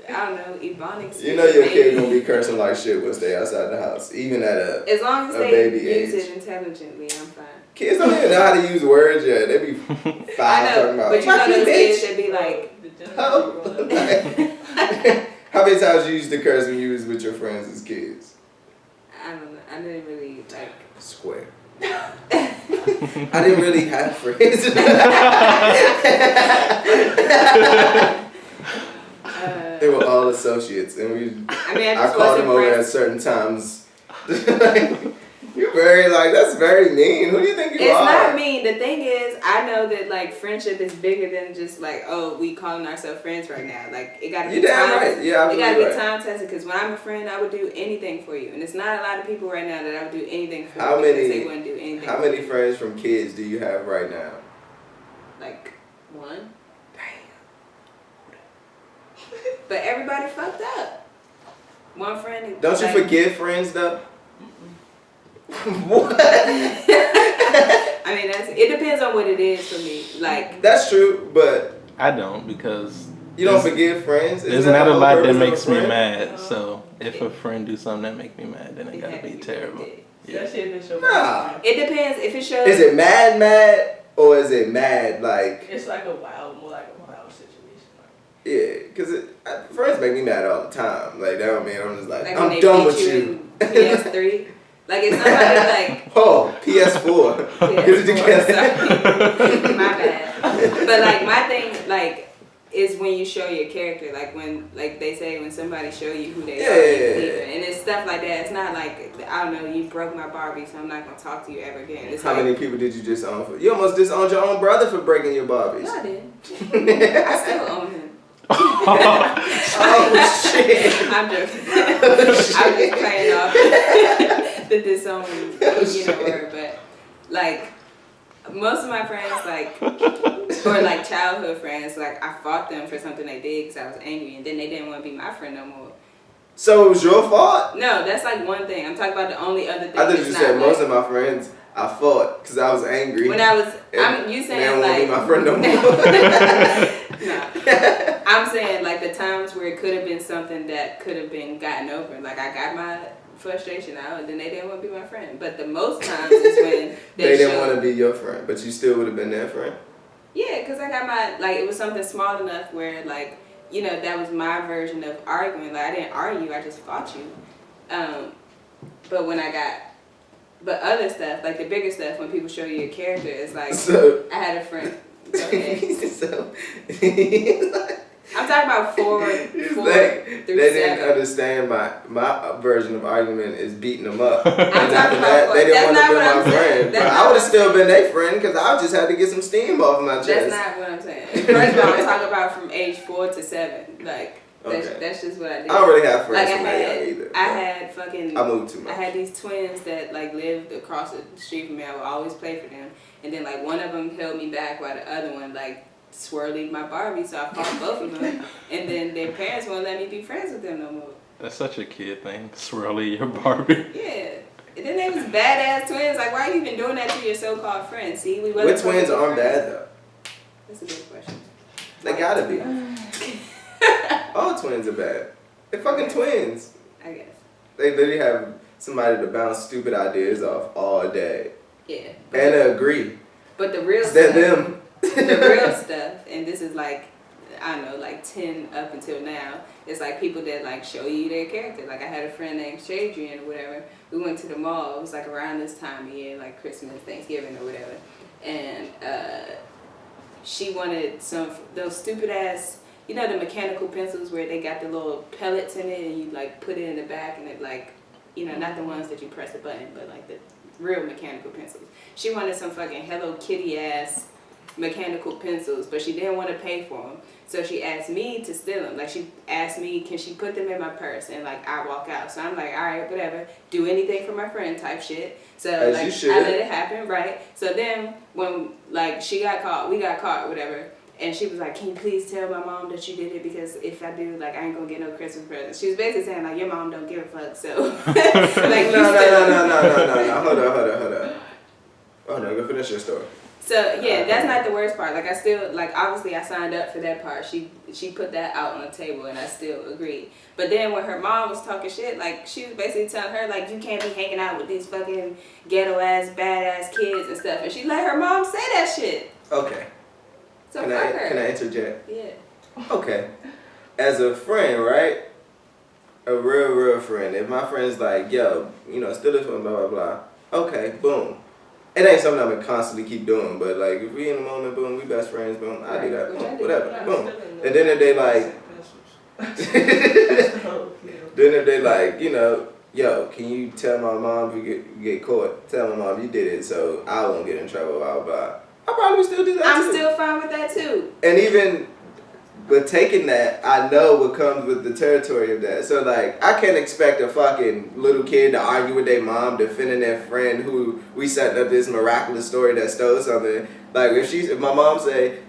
I don't know, Ebonics. You know your kid gonna be cursing like shit once they outside the house, even at as long as a they baby use age. it intelligently, I'm fine. Kids don't even know how to use words yet. They be 5 I know, talking about, but you know fuck those kids bitch. that be like, Oh. How many times you used to curse when you was with your friends as kids? I don't know, I didn't really like. Square. I didn't really have friends. They were all associates, and I called them over at certain times. You're very that's very mean. Who do you think you are? It's not mean. The thing is, I know that like friendship is bigger than just like, oh, we calling ourselves friends right now. Like it gotta be You damn time. right. Yeah, it gotta be right. time tested. Because when I'm a friend, I would do anything for you, and it's not a lot of people right now that I would do anything for. How because many? They wouldn't do anything. How many friends from kids do you have right now? Like 1. Damn. But everybody fucked up. One friend. Don't you forgive friends though? What? I mean, it depends on what it is for me. Like that's true, but I don't because you don't forgive friends. There's not a lot that purpose of a makes me friend? mad. So if a friend do something that make me mad, then it gotta be terrible. Yeah. Nah. It depends if it shows. Is it mad, or is it mad like? It's like more like a wild situation. Yeah, because friends make me mad all the time. Like that don't mean I'm just like when I'm they done beat with you. in PS3. Like if somebody like. Oh, PS4. Get it together. Sorry. My bad. But like my thing, like is when you show your character, like when, like they say, when somebody show you who they are, and it's stuff like that. It's not like, I don't know, you broke my Barbie, so I'm not gonna talk to you ever again. It's How many people did you disown for? You almost disowned your own brother for breaking your Barbies. No, I didn't. I still own him. Oh shit! I'm joking. I'm just playing off the disown, word, but like most of my friends, like, or like childhood friends, like I fought them for something they did because I was angry, and then they didn't want to be my friend no more. So it was your fault? No, that's like one thing. I'm talking about the only other thing. I thought you said most of my friends I fought because I was angry. When I was, you saying they don't like, want to be my friend no more. No, I'm saying like the times where it could have been something that could have been gotten over. Like I got my frustration out, and then they didn't want to be my friend. But the most times is when they didn't want to be your friend, but you still would have been their friend. Yeah, because I got my, like, it was something small enough where, like, that was my version of arguing. Like, I didn't argue, I just fought you. But when but other stuff, like the bigger stuff, when people show you your character, it's like, I had a friend. I'm talking about 4 through 7. They didn't understand my version of argument is beating them up. I'm talking about they didn't want to be my friend. But I would have still been their friend because I just had to get some steam off my chest. That's not what I'm saying. First of all, I'm talking about from age 4 to 7. Like, that's just what I did. I don't really have friends like from that young either. I had fucking... I moved too much. I had these twins that, like, lived across the street from me. I would always play for them. And then, like, one of them held me back while the other one, like, swirling my Barbie, so I fought both of them. And then their parents won't let me be friends with them no more. That's such a kid thing, swirly your Barbie. Yeah. And then they was badass twins. Like, why are you even doing that to your so-called friends? See, we wasn't. What twins aren't bad though? That's a good question. They gotta be. All twins are bad. They're fucking twins. I guess. They literally have somebody to bounce stupid ideas off all day. Yeah. And agree. But the real It's stuff. them. The real stuff, and this is like, I don't know, like 10 up until now, it's like people that like show you their character. Like I had a friend named Shadrian or whatever. We went to the mall. It was like around this time of year, like Christmas, Thanksgiving or whatever. And she wanted those stupid ass, the mechanical pencils where they got the little pellets in it and you like put it in the back and it like, not the ones that you press a button, but like the real mechanical pencils. She wanted some fucking Hello Kitty ass mechanical pencils, but she didn't want to pay for them, so she asked me to steal them. Like she asked me, can she put them in my purse, and like I walk out. So I'm like, all right, whatever, do anything for my friend type shit. So as like I let it happen, right? So then when like we got caught, whatever, and she was like, can you please tell my mom that you did it, because if I do, like I ain't gonna get no Christmas presents. She was basically saying like, your mom don't give a fuck, so like no, hold on, go finish your story. So yeah, that's not the worst part. Like I still, like obviously I signed up for that part. She put that out on the table and I still agreed. But then when her mom was talking shit, like she was basically telling her like, you can't be hanging out with these fucking ghetto ass badass kids and stuff. And she let her mom say that shit. Okay. So Can I interject? Yeah. Okay. As a friend, right? A real friend. If my friend's like, yo, steal this one, blah blah blah. Okay, boom. It ain't something I'm gonna constantly keep doing, but like if we in the moment, boom, we best friends, boom, I do that, boom, whatever, boom. And then if they like, then if they like, yo, can you tell my mom if you get caught? Tell my mom you did it, so I won't get in trouble, blah blah. I probably still do that too. I'm still fine with that too. And even, but taking that, I know what comes with the territory of that. So like, I can't expect a fucking little kid to argue with their mom defending their friend who we setting up this miraculous story that stole something. Like if my mom say,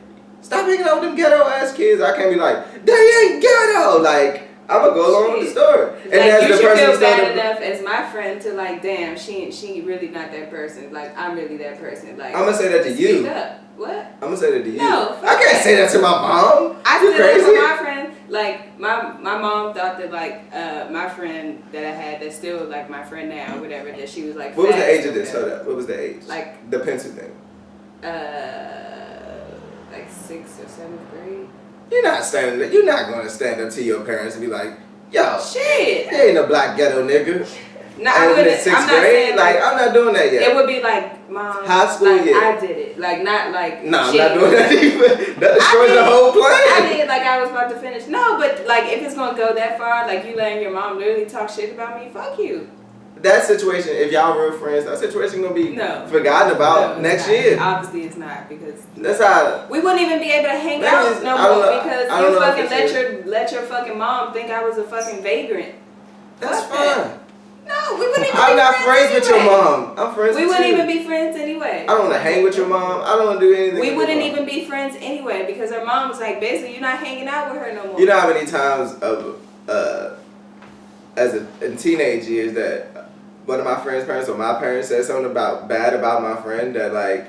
stop hanging out with them ghetto ass kids, I can't be like, they ain't ghetto. Like I'm gonna go along with the story. And like, as you the should person feel bad enough as my friend to like, damn, she really not that person. Like I'm really that person. Like I'm gonna say that to you. Speak up. What? I'm gonna say that to you. No, I can't say that to my mom. I You still crazy? for my friend. Like my mom thought that like my friend that I had that's still like my friend now, whatever, that she was like. What was the age of or this? whatever. Hold up. What was the age? Like the pencil thing. Like 6th or 7th grade. You're not going to stand up to your parents and be like, yo, Shit. there ain't no black ghetto nigga. No, I in wouldn't. sixth I'm not grade? saying Like, I'm not doing that yet. It would be like, Mom, high school, like, yeah. I did it. Like, not like. No, I'm not doing that either. That destroys the whole plan. I did, like, I was about to finish. No, but, like, if it's going to go that far, like, you letting your mom literally talk shit about me, fuck you. That situation, if y'all real friends, that situation gonna be No. forgotten about next year. Obviously, it's not because that's how. We wouldn't even be able to hang Maybe out no more because you fucking let your fucking mom think I was a fucking vagrant. That's Fuck fine. that. No, we wouldn't even I'm be not friends with your anyway. mom. I'm friends with you. We wouldn't even be friends anyway. I don't want to hang with your mom. I don't want to do anything. We wouldn't even be friends anyway because her mom was like, basically, you're not hanging out with her no more. You know how many times in teenage years that one of my friend's parents or my parents said something bad about my friend that like,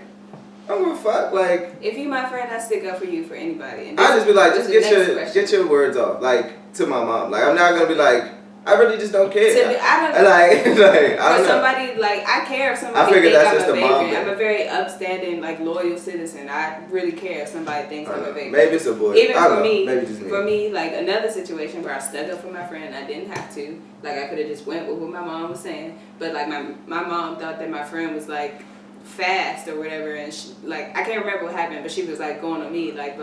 I don't give a fuck. Like, if you my friend, I stick up for you for anybody. And I just be like, just get your words off, like to my mom. Like, I'm not gonna be like, I really just don't care. I don't like I don't know. Somebody like I care if somebody thinks I'm a vagrant. I'm a very upstanding, like loyal citizen. I really care if somebody thinks I'm a vagrant. Maybe it's a boy. Even I for know. me, Maybe just me. for me, like another situation where I stuck up for my friend, I didn't have to. Like I could have just went with what my mom was saying, but like my mom thought that my friend was like fast or whatever, and she, like I can't remember what happened, but she was like going on me like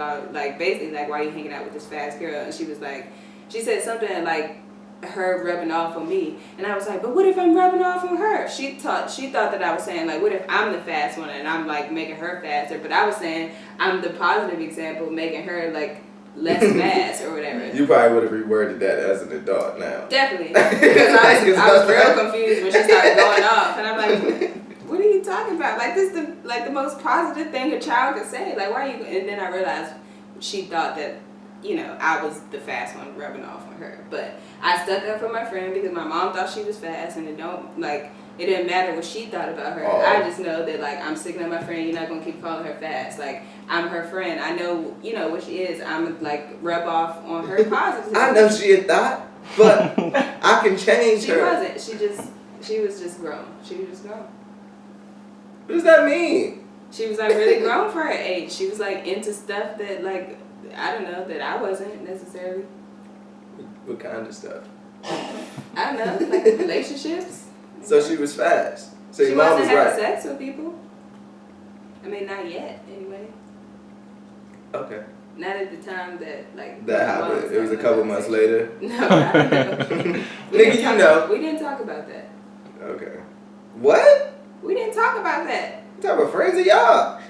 basically like, why are you hanging out with this fast girl? And she was like, she said something like her rubbing off on me, and I was like, but what if I'm rubbing off on her? She thought that I was saying like, what if I'm the fast one and I'm like making her faster? But I was saying I'm the positive example, making her like less fast or whatever. You probably would have reworded that as an adult now. Definitely, because I was real confused when she started going off, and I'm like, what are you talking about? Like this is the most positive thing a child could say. Like why are you? And then I realized she thought that, you know, I was the fast one rubbing off on her. But I stuck up for my friend because my mom thought she was fast, and it didn't matter what she thought about her. Oh. I just know that like I'm sticking up my friend. You're not gonna keep calling her fast. Like I'm her friend. I know, you know what she is. I'm like rub off on her positive. I know she had thought, but I can change her. She wasn't. She was just grown. She was just grown. What does that mean? She was like really grown for her age. She was like into stuff that like, I don't know, that I wasn't necessarily. What kind of stuff? I don't know, like relationships. So she was fast. So she your mom was wasn't having right. sex with people. I mean, not yet, anyway. Okay. Not at the time that like. That happened. It was a couple months later. No, I don't know. Nigga, you know. We didn't talk about that. Okay. What? We didn't talk about that. What type of friends are y'all?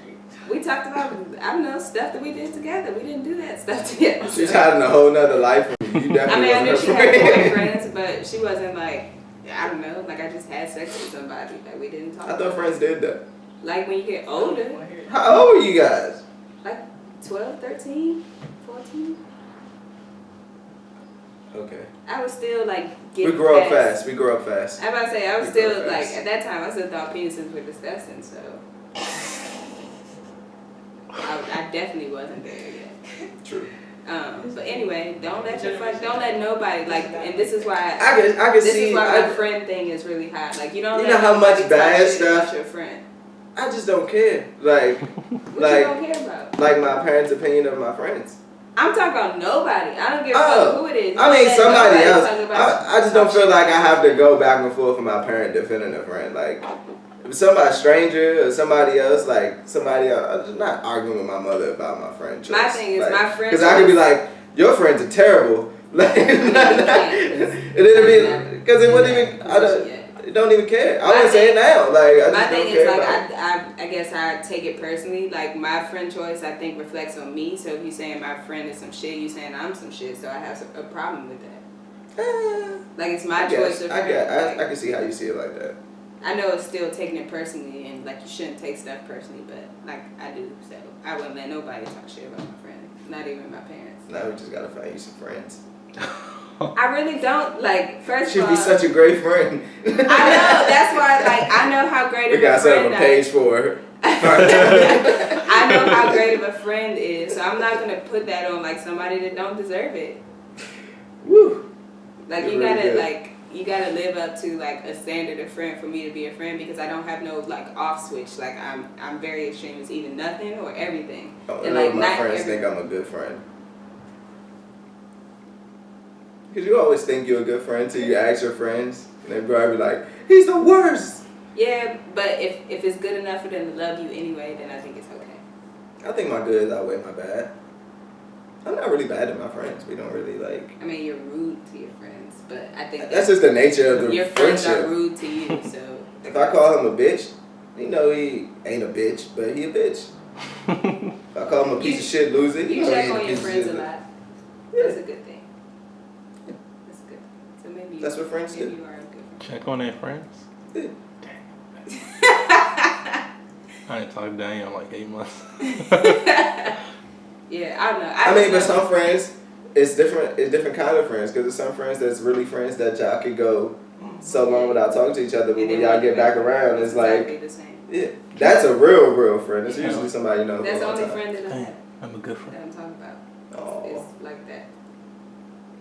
We talked about, I don't know, stuff that we did together. We didn't do that stuff together. She's having a whole nother life from you. You definitely I knew wasn't she her had friend. boyfriends, but she wasn't like, I don't know, like I just had sex with somebody. Like we didn't talk. I thought friends did that. Like when you get older, How old were you guys? like 12, 13, 14. Okay. I was still like We getting grow up past. fast. We grow up fast. I'm about to say, I was We grow still like, fast. at that time, I still thought penises were disgusting, so. I definitely wasn't there yet. True. But anyway, don't let nobody like, and this is why I can this see. is why my friend thing is really high. Like you don't. You let know how much nobody talk bad shit stuff- about your friend. I just don't care. Like, What like, you don't care about? like my parents' opinion of my friends. I'm talking about nobody. I don't give a fuck who it is. I mean, Let somebody nobody else. talk about I just don't feel like I have to go back and forth with my parent defending a friend. Like, if somebody stranger or somebody else, I'm just not arguing with my mother about my friend choice. My thing is, like, my friend because I could be choice- like, your friends are terrible. Like, and it'll be because it wouldn't even. I don't even care. I wouldn't say it now. Like, I My just thing don't is care like about it. I guess I take it personally. Like my friend choice, I think reflects on me. So if you saying my friend is some shit, you saying I'm some shit. So I have a problem with that. Like it's my choice of friend. I can see how you see it like that. I know it's still taking it personally, and like you shouldn't take stuff personally, but like I do. So I wouldn't let nobody talk shit about my friend, not even my parents. Now we just gotta find you some friends. I really don't like. First She'd of all, be such a great friend. I know that's why. Like I know how great We of gotta a set friend up a page for her. I know how great of a friend is, so I'm not gonna put that on like somebody that don't deserve it. Woo. Like You're you really gotta good. like you gotta live up to like a standard of friend for me to be a friend because I don't have no like off switch. Like I'm very extreme. It's either nothing or everything. Oh, And none like of my not friends every- think I'm a good friend. Because you always think you're a good friend till you ask your friends. And they probably be like, he's the worst. Yeah, but if it's good enough for them to love you anyway, then I think it's okay. I think my goods outweigh my bad. I'm not really bad to my friends. We don't really like... I mean, you're rude to your friends, but I think... That's just the nature of the your friends friendship. are rude to you, so... If I call him a bitch, you know he ain't a bitch, but he a bitch. If I call him a piece of shit loser, You know he check ain't on a your piece of friends shit. a lot. That's a good thing. That's a good thing. So maybe... That's what friends maybe do. you are a good friend. Check on their friends. Yeah. I ain't talked to Daniel in like 8 months. Yeah, I don't know. I mean, but some friends, it's different. It's different kind of friends. Because there's some friends that's really friends that y'all could go so long without talking to each other, but And when then y'all get back around, it's exactly like, the same. yeah, that's a real friend. It's Yeah. usually somebody you know. That's the for a only long time. friend that I Hey, have I'm a good that friend. I'm talking about. Oh. It's like that.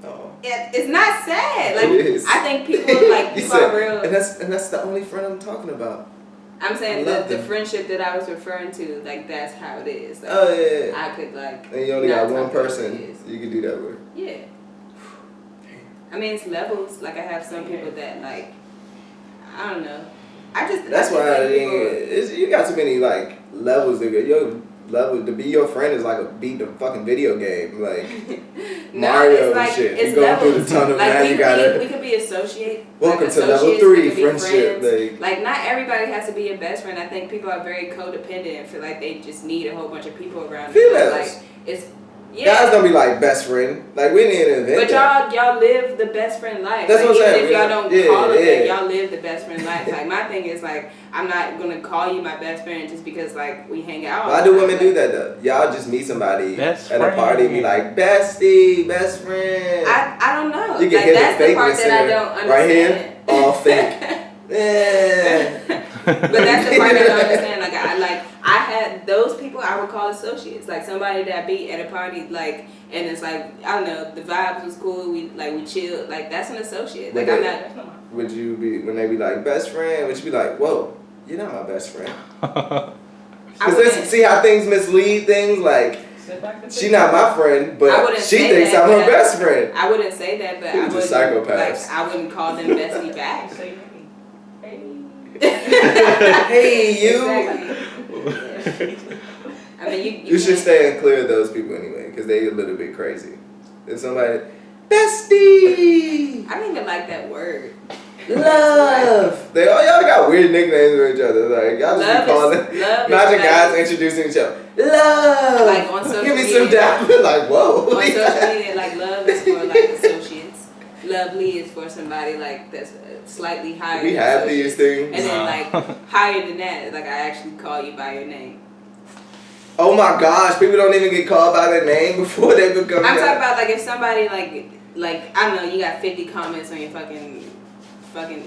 Oh. It's not sad. Like It is. I think people like You people are said, real. and that's the only friend I'm talking about. I'm saying I love the them. friendship that I was referring to, like that's how it is. Like, Oh yeah. I could like. And you only not got one talk about person it is. you can do that with. Yeah. I mean, it's levels. Like I have some people that like. I don't know. That's I why just think people- you got too many like levels to go. Your level to be your friend is like a beat the fucking video game, like No, Mario it's and like, shit. It's You going through levels. the tunnel like now. we, You gotta. we could be associate. Welcome like to level associates, 3 we could be friendship. friends. Like not everybody has to be your best friend. I think people are very codependent and feel like they just need a whole bunch of people around them. Females. Like it's Guys don't be like best friend. Like we didn't invent But that. y'all live the best friend life. That's like, what I'm even saying. if y'all don't Yeah, call it yeah. that, y'all live the best friend life. Like my thing is like I'm not gonna call you my best friend just because like we hang out. Why do women do that though? Y'all just meet somebody Best at a party and be like, bestie, best friend. I don't know. You can like hear that's the the part fakeness that I in don't there. Right understand. here, all fake. Yeah. But that's the part that I don't understand. Like I had those people I would call associates. Like somebody that I beat at a party, like, and it's like I don't know, the vibes was cool. We chilled. Like that's an associate. Like I'm not. Would you be when they be like best friend? Would you be like, whoa, you're not my best friend? Because see how things mislead things. Like she not my friend, but she thinks I'm her best friend. I wouldn't say that, but People I just wouldn't. psychopaths. Like I wouldn't call them bestie back. Say hey. Hey, you. Exactly. I mean, You should stay in clear of those people anyway, because they a little bit crazy. If somebody, bestie, I don't even like that word. love. They all y'all got weird nicknames for each other. Like y'all just Love be calling. love Imagine is guys like, introducing each other. Love. Like on social Give me media. some dap. Like whoa. On social media, like love is for like associates. Lovely is for somebody like that's slightly higher. We than have associates. these things. And then like higher than that, like I actually call you by your name. Oh my gosh, people don't even get called by their name before they become. I'm talking about like if somebody like I don't know, you got 50 comments on your fucking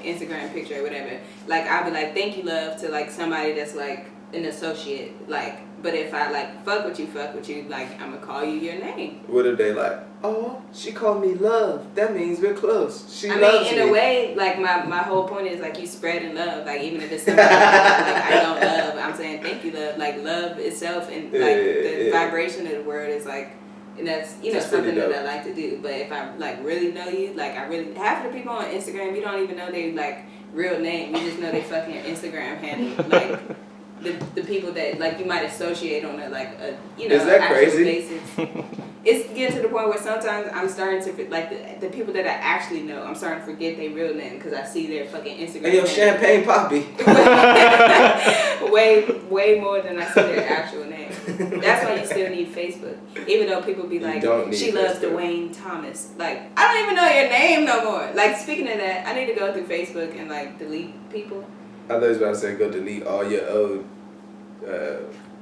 Instagram picture or whatever. Like I'll be like, thank you, love, to like somebody that's like an associate. Like, but if I like fuck with you, like I'm gonna call you your name. What are they like? Oh, she called me love. That means we're close. She I loves mean, me. in a way, like my whole point is like you spreading love. Like even if it's somebody like I don't love, I'm saying thank you, love. Like love itself and like the vibration of the word is like, and that's That's something pretty dope. that I like to do. But if I like really know you, like I really half of the people on Instagram, you don't even know they like real name. You just know they fucking Instagram handle. Like the people that like you might associate on a like a Is that actual crazy? basis. It's getting to the point where sometimes I'm starting to like the people that I actually know. I'm starting to forget their real name because I see their fucking Instagram. Hey, yo, Champagne Poppy. way more than I see their actual name. That's why you still need Facebook, even though people be like, she loves Facebook. Dwayne Thomas. Like I don't even know your name no more. Like speaking of that, I need to go through Facebook and like delete people. I thought you was about to say go delete all your old.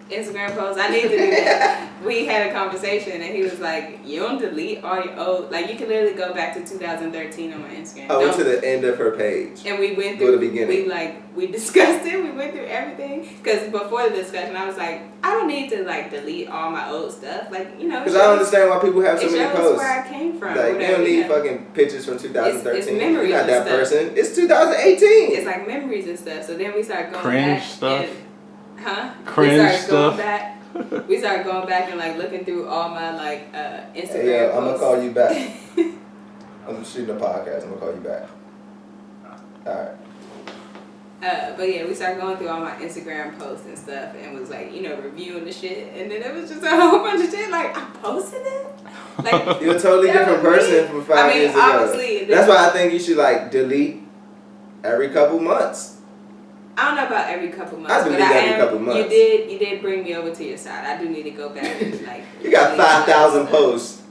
Instagram posts. I need to do that. We had a conversation and he was like, you don't delete all your old, like you can literally go back to 2013 on my Instagram. I went to the end of her page. And we went Go through, to the beginning. we discussed it, we went through everything. Because before the discussion, I was like, I don't need to like delete all my old stuff. Like, you know. Because I don't understand why people have so it many shows posts. where I came from. Like, they don't need you know. fucking pictures from 2013. It's memories You're not that and stuff. person. It's 2018. It's like memories and stuff. So then we started going Cringe back. stuff. Cringe Stuff. We started going back and like looking through all my like Instagram Hey, yo, I'm going to posts. call you back. I'm shooting a podcast. I'm gonna call you back. All right. But yeah, we started going through all my Instagram posts and stuff, and was like, reviewing the shit, and then it was just a whole bunch of shit. Like, I posted it. Like, you're a totally different person from 5 years ago. Obviously, that's why I think you should like delete every couple months. I don't know about every couple months, I delete every couple months. You did bring me over to your side. I do need to go back and like. You got 5,000 posts.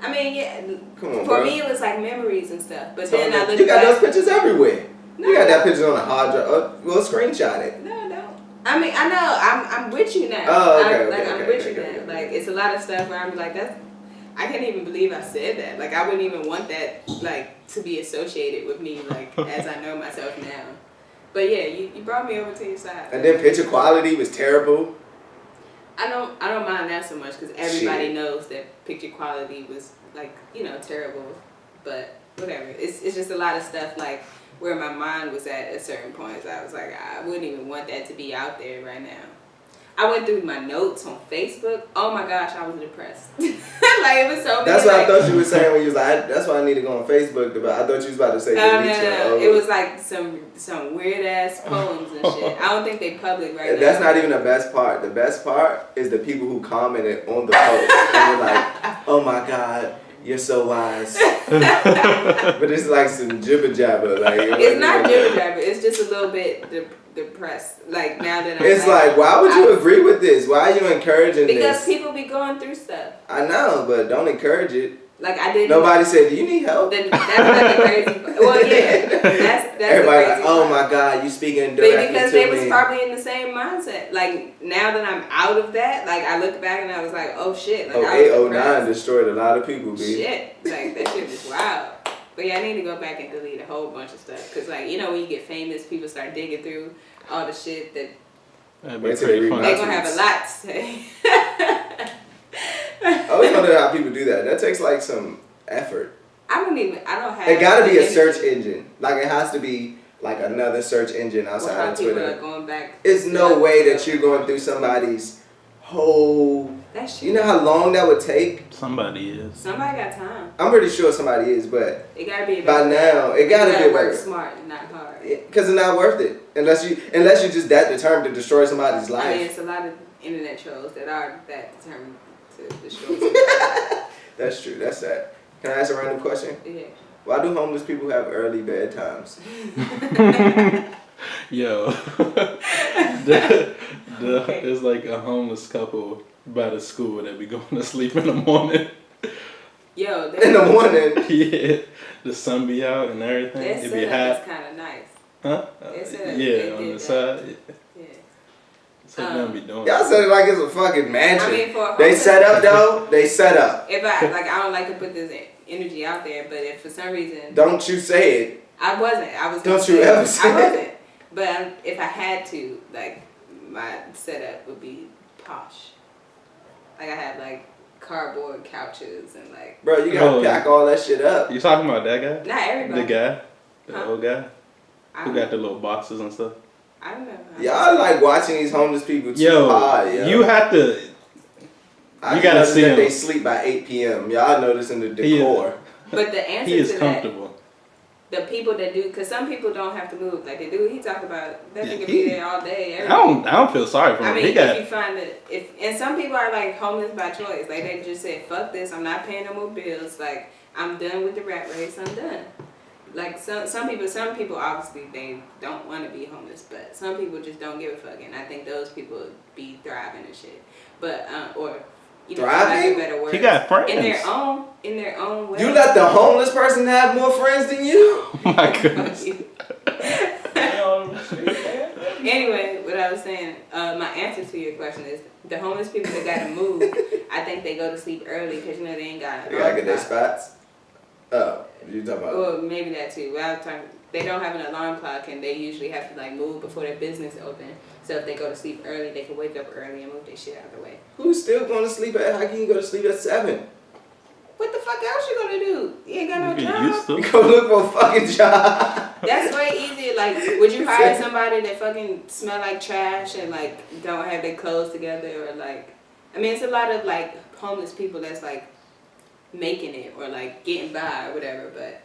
I mean, yeah. Come on, for me, it was like memories and stuff. But then I looked. You got back, those pictures everywhere. No, you got that picture on a hard drive. Well, screenshot it. No, no. I mean, I know. I'm with you now. Oh, okay, I'm with you now. Like, it's a lot of stuff where I'm like, I can't even believe I said that. Like, I wouldn't even want that, like, to be associated with me, like, as I know myself now. But yeah, you brought me over to your side. And then picture quality was terrible. I don't mind that so much because everybody knows that picture quality was like terrible. But whatever, it's just a lot of stuff like where my mind was at certain points. I was like, I wouldn't even want that to be out there right now. I went through my notes on Facebook. Oh my gosh, I was depressed. Like it was so. That's what I thought you were saying when you was like, that's why I need to go on Facebook. But I thought you was about to say no. It was like some weird ass poems and shit. I don't think they public right now. That's not even the best part. The best part is the people who commented on the post and were like, "Oh my God, you're so wise." But it's like some jibber jabber. Like it's not jibber jabber. It's just a little bit depressed. Like now that I'm it's like why would you agree with this? Why are you encouraging this? Because people be going through stuff. I know, but don't encourage it. Like I didn't. Nobody said, "Do you need help?" That's not the crazy. Well, yeah, that's everybody the crazy like, "Oh part. my God, you speaking directly to me." Because they was probably in the same mindset. Like now that I'm out of that, like I look back and I was like, "Oh shit!" Like 0809 destroyed a lot of people, B. Shit, like that shit was wild. But yeah, I need to go back and delete a whole bunch of stuff. Cause like when you get famous, people start digging through all the shit that they're gonna have a lot to say. I always wonder how people do that. That takes like some effort. I don't have. It gotta be a search engine. Like it has to be like another search engine outside of Twitter. People are going back. It's no way that you're going through somebody's whole. You know how long that would take? Somebody is. Somebody got time. I'm pretty sure somebody is, but it gotta be by now it gotta be work smart, not hard. Because it's not worth it unless you're just that determined to destroy somebody's life. I mean, it's a lot of internet trolls that are that determined to destroy somebody. That's true. That's sad. Can I ask a random question? Yeah. Why do homeless people have early bedtimes? Yo, there's like a homeless couple by the school that be going to sleep in the morning. Yo, in the morning. Yeah, the sun be out and everything. It be hot. That's kind of nice. Huh? Yeah, on the side. Yeah. So them be doing. Y'all said it like it's a fucking mansion. I mean, for they set up though. They set up. If I don't like to put this energy out there, but if for some reason. Don't you say it. I wasn't. I was. Don't you ever say it. I wasn't. But if I had to, like, my setup would be posh. Like I have like cardboard couches and like. Bro, you gotta pack all that shit up. You talking about that guy? Not everybody. The guy, the old guy, who got the little boxes and stuff. I don't know. Y'all like watching these homeless people too hard, yo. You have to. You gotta see that him. They sleep by 8 p.m. Y'all noticing the decor. But the answer he is to comfortable. The people that do, because some people don't have to move like they do. He talked about that nigga be there all day. I don't feel sorry for him. I mean, if you find that, and some people are like homeless by choice. Like they just said, "Fuck this, I'm not paying no more bills. Like I'm done with the rat race. I'm done." Like some people obviously they don't want to be homeless, but some people just don't give a fuck, and I think those people be thriving and shit. But thriving? Better word. He got friends in their own way. You let the homeless person have more friends than you? Oh my goodness. Anyway, what I was saying, my answer to your question is the homeless people that gotta move. I think they go to sleep early because they ain't got. They gotta get their spots. Oh, you talking about? Well, maybe that too. They don't have an alarm clock and they usually have to like move before their business open. So if they go to sleep early, they can wake up early and move their shit out of the way. Who's still going to sleep at? How can you go to sleep at 7? What the fuck else you gonna do? You ain't got no job. You go look for a fucking job. That's way easier. Like, would you hire somebody that fucking smell like trash and like don't have their clothes together or like? I mean, it's a lot of like homeless people that's like making it or like getting by or whatever, but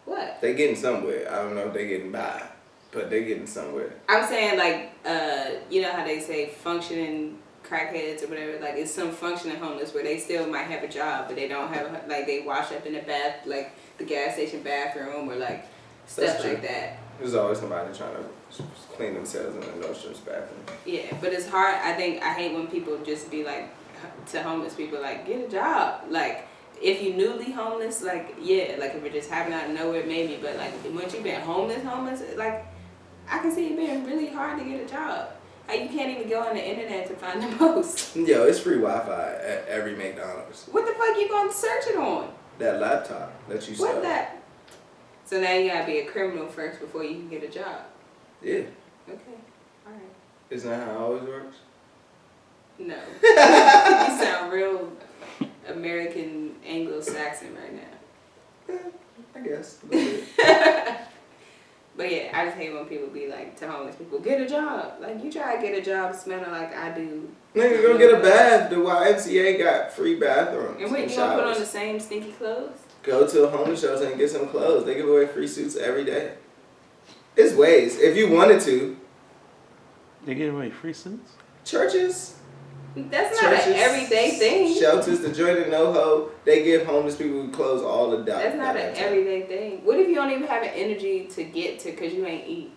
what? They getting somewhere. I don't know if they getting by, but they getting somewhere. I'm saying like, you know how they say functioning crackheads or whatever, like it's some functioning homeless where they still might have a job, but they don't have, like they wash up in the bath, like the gas station bathroom or like stuff like that. There's always somebody trying to clean themselves in the Nordstrom's bathroom. Yeah, but it's hard. I hate when people just be like, to homeless people, like, get a job. Like, if you newly homeless, like, yeah, like if it just happened out of nowhere, maybe. But like, once you've been homeless, like, I can see it being really hard to get a job. Like, you can't even go on the internet to find the post. Yo, it's free Wi-Fi at every McDonald's. What the fuck you gonna search it on? That laptop that you sell. What that? So now you gotta be a criminal first before you can get a job. Yeah. Okay, all right. Isn't that how it always works? No. You sound real American Anglo-Saxon right now. I guess. A little bit. But yeah, I just hate when people be like to homeless people, get a job. Like, you try to get a job smelling like I do. Nigga, go get a bath. The YMCA got free bathrooms. And wait, you gonna put on the same stinky clothes? Go to a homeless shelter and get some clothes. They give away free suits every day. It's ways. If you wanted to. They give away free suits? Churches. That's not an everyday thing. Shelters, the joint in NoHo, they give homeless people clothes all the time. That's not an everyday thing. What if you don't even have the energy to get to because you ain't eat?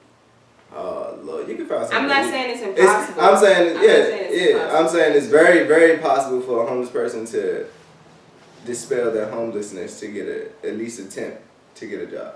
Oh, Lord, you can find something. I'm not saying it's impossible. I'm saying it's very, very possible for a homeless person to dispel their homelessness to get at least attempt to get a job.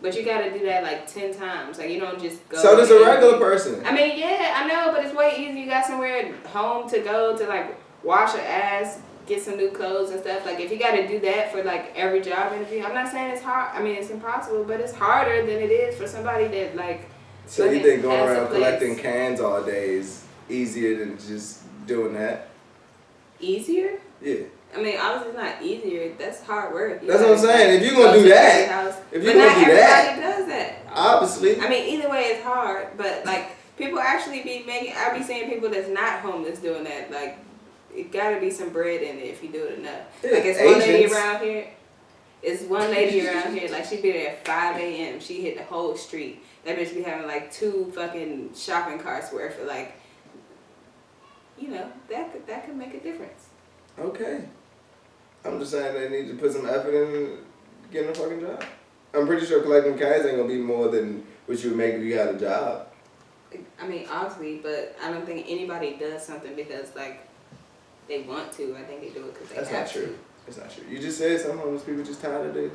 But you gotta do that like 10 times. Like, you don't just go. So does a regular person. I mean, yeah, I know, but it's way easier. You got somewhere home to go to like wash your ass, get some new clothes and stuff. Like, if you gotta do that for like every job interview, I'm not saying it's hard. I mean, it's impossible, but it's harder than it is for somebody that like. So you think going around collecting cans all day is easier than just doing that? Easier? Yeah. I mean, obviously it's not easier. That's hard work. That's what I'm saying. If you're going to do that, but not everybody does that. Obviously. I mean, either way it's hard, but like people actually I be seeing people that's not homeless doing that. Like, it gotta be some bread in it if you do it enough. Yeah, like, it's one lady around here. It's one lady around here. Like, she be there at 5 a.m. She hit the whole street. That bitch be having like 2 fucking shopping carts worth of like, you know, that could make a difference. Okay. I'm just saying they need to put some effort in getting a fucking job. I'm pretty sure collecting cans ain't gonna be more than what you would make if you had a job. I mean, obviously, but I don't think anybody does something because like they want to. I think they do it because they have to. That's not true. That's not true. You just said some homeless people just tired of the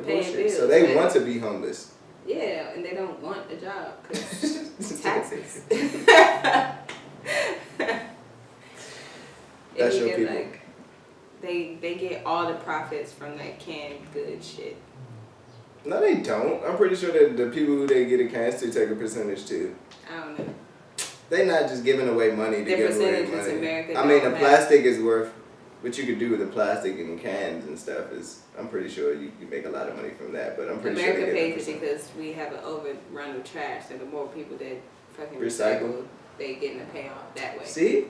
Paying bullshit. bills, So they man. want to be homeless. Yeah, and they don't want a job because taxes. That's your people. Like, they get all the profits from that canned good shit. No, they don't. I'm pretty sure that the people who they get a cans to take a percentage too. I don't know. They not just giving away money to Their give away percentages money. America I mean, don't the have. plastic is worth what you could do with the plastic and cans and stuff is. I'm pretty sure you make a lot of money from that, but I'm pretty America sure they pays get it because we have an overrun of trash, and the more people that fucking Recycle. recycle, they getting a payoff that way. See?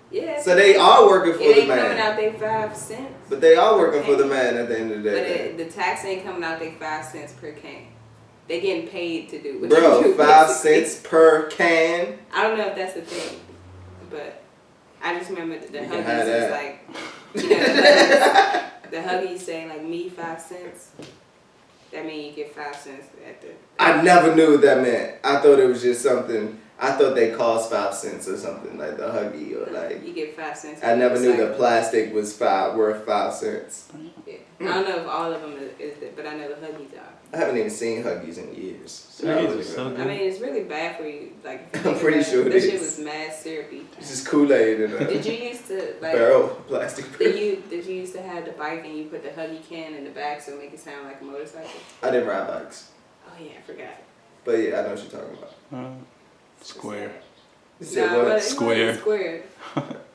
Yeah. So they are working for it the ain't coming man. out they 5 cents. But they are working for the man at the end of the But day. the tax ain't coming out they 5 cents per can. They getting paid to do what Bro, they do. 5 basically. cents per can? I don't know if that's the thing, but I just remember the You can have Huggies that. is like, you know, the Huggies say like me 5 cents. That means you get 5 cents at the. I never knew what that meant. I thought it was just something. I thought they cost 5 cents or something like the Huggy or like. You get 5 cents. I never knew Recycle. the plastic was worth 5 cents. Yeah. I don't know if all of them is but I know the Huggies are. I haven't even seen Huggies in years. So I Huggies don't are so even- good. I mean, it's really bad for you. Like, if you I'm think pretty about sure it that shit is. was mad syrupy. It's just Kool-Aid in a Did you used to like? barrel of plastic. Did you used to have the bike and you put the Huggy can in the back so it make it sound like a motorcycle? I didn't ride bikes. Oh yeah, I forgot. But yeah, I know what you're talking about. Square. You said Nah, what? but it Square. wasn't square.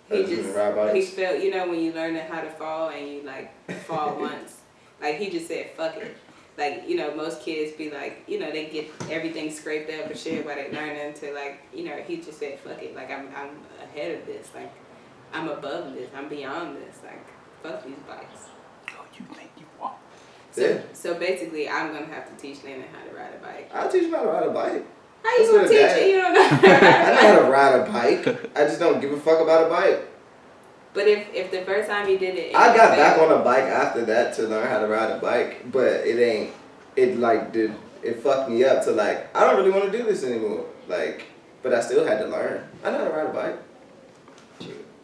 He Just just ride bikes? he felt, you know, when you learn how to fall and you like fall once. Like, he just said fuck it. Like, you know, most kids be like, you know, they get everything scraped up and shit while they learning to like, you know, he just said fuck it. Like, I'm ahead of this. Like, I'm above this. I'm beyond this. Like, fuck these bikes. Oh, you think you are? So basically, I'm gonna have to teach Lena how to ride a bike. I'll teach him how to ride a bike. How you gonna teach it? You don't know how to I ride a know how bike. to ride a bike. I just don't give a fuck about a bike. But if the first time you did it, I got back on a bike after that to learn how to ride a bike, but it fucked me up to like, I don't really want to do this anymore. Like, but I still had to learn. I know how to ride a bike.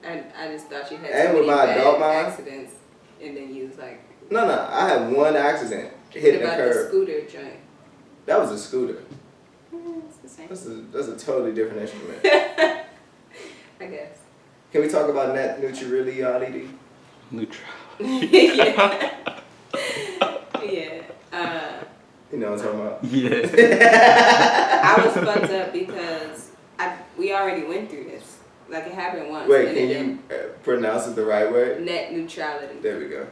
And I just thought you had And so with many my bad adult mind? accidents, and then you was like, No, I had one accident hitting what the about the curb. scooter joint? That was a scooter. It's the same. That's a totally different instrument. I guess. Can we talk about net neutrality? Neutral. Yeah. You know what I'm talking about? Yeah. I was fucked up because we already went through this. Like, it happened once. Wait, and can you pronounce it the right way? Net neutrality. There we go.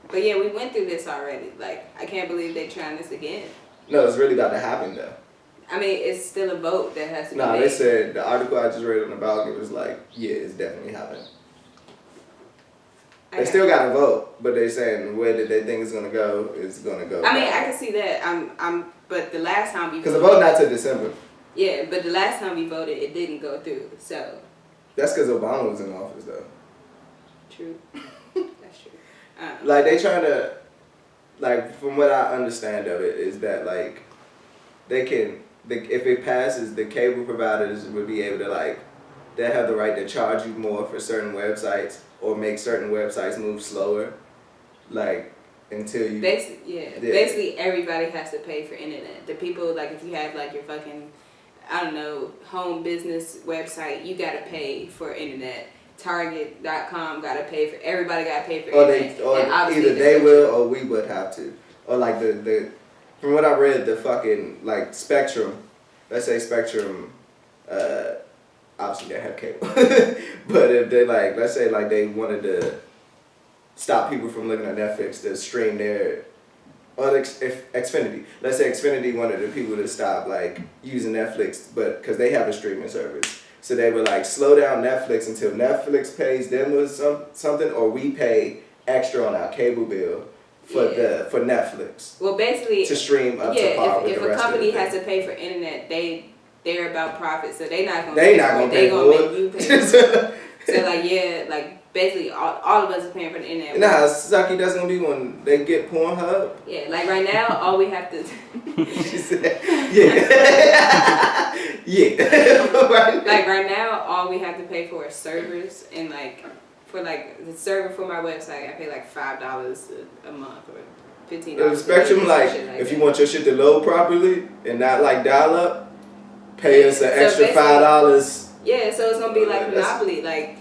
But yeah, we went through this already. Like, I can't believe they're trying this again. No, it's really about to happen though. I mean, it's still a vote that has to be No, made. they said, the article I just read on the balcony was like, yeah, it's definitely happening. They still got to vote, but they're saying the way that they think it's going to go is going to go. I mean, I can see that. But the last time we because the vote not till December. Yeah, but the last time we voted, it didn't go through. So. That's because Obama was in office though. True. That's true. Like, they trying to, like, from what I understand of it, is that, like, they can, if it passes, the cable providers would be able to, like, they have the right to charge you more for certain websites or make certain websites move slower, like, until you... Basically, everybody has to pay for internet. The people, like, if you have, like, your fucking, I don't know, home business website, you gotta pay for internet. Target.com gotta pay for, everybody gotta pay for internet. Or either they will or we would have to. Or, like, the from what I read, the fucking, like, Spectrum, let's say Spectrum, obviously they have cable. But if they, like, let's say, like, they wanted to stop people from looking at Netflix to stream their, or if Xfinity. Let's say Xfinity wanted the people to stop, like, using Netflix, but because they have a streaming service. So they would, like, slow down Netflix until Netflix pays them with something, or we pay extra on our cable bill for Netflix. Well, basically, to stream up to par with if the a rest company of the has thing. to pay for internet, they're about profit, so they're not gonna. They not gonna pay for make you pay. So like, yeah, like basically all of us are paying for the internet. Nah, how sucky that's gonna be when they get Pornhub. Yeah, like right now, all we have to. She said, yeah, yeah. Like right now, all we have to pay for is servers, and like for like the server for my website, I pay like $5 a month or $15. The Spectrum, like if you want your shit to load properly and not like dial up, pay us an extra $5. Yeah, so it's gonna be like Monopoly, like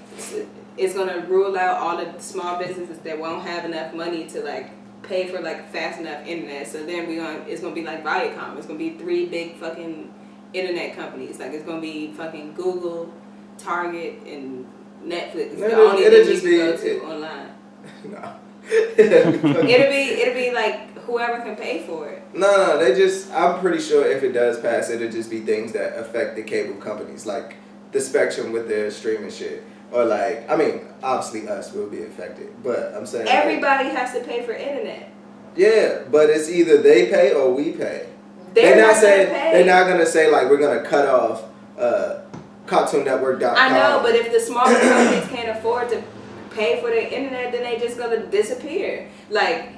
it's gonna rule out all the small businesses that won't have enough money to like pay for like fast enough internet. So then it's gonna be like Viacom. It's gonna be 3 big fucking internet companies. Like it's gonna be fucking Google, Target, and Netflix. The only thing you can go to online. No. It'll be like whoever can pay for it. No, I'm pretty sure if it does pass, it'll just be things that affect the cable companies, like the Spectrum with their streaming shit. Or like, I mean, obviously us will be affected, but I'm saying everybody has to pay for internet. Yeah, but it's either they pay or we pay. They're not They're not gonna say like we're gonna cut off CartoonNetwork.com. I know, but if the smaller companies can't afford to pay for the internet, then they just gonna disappear. Like,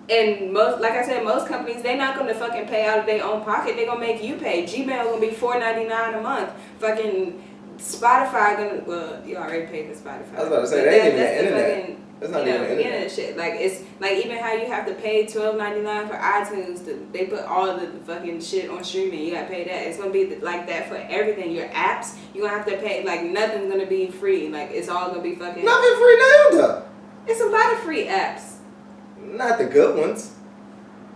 and like I said, most companies, they not gonna fucking pay out of their own pocket. They gonna make you pay. Gmail gonna be $4.99 a month. Fucking Spotify well, you already paid for Spotify. I was about to say, they ain't even the internet. That's not even the internet shit. Like, it's like even how you have to pay $12.99 for iTunes. They put all of the fucking shit on streaming. You gotta pay that. It's gonna be like that for everything. Your apps, you gonna have to pay. Like, nothing's gonna be free. Like, it's all gonna be fucking. Nothing free now though. It's a lot of free apps. Not the good ones.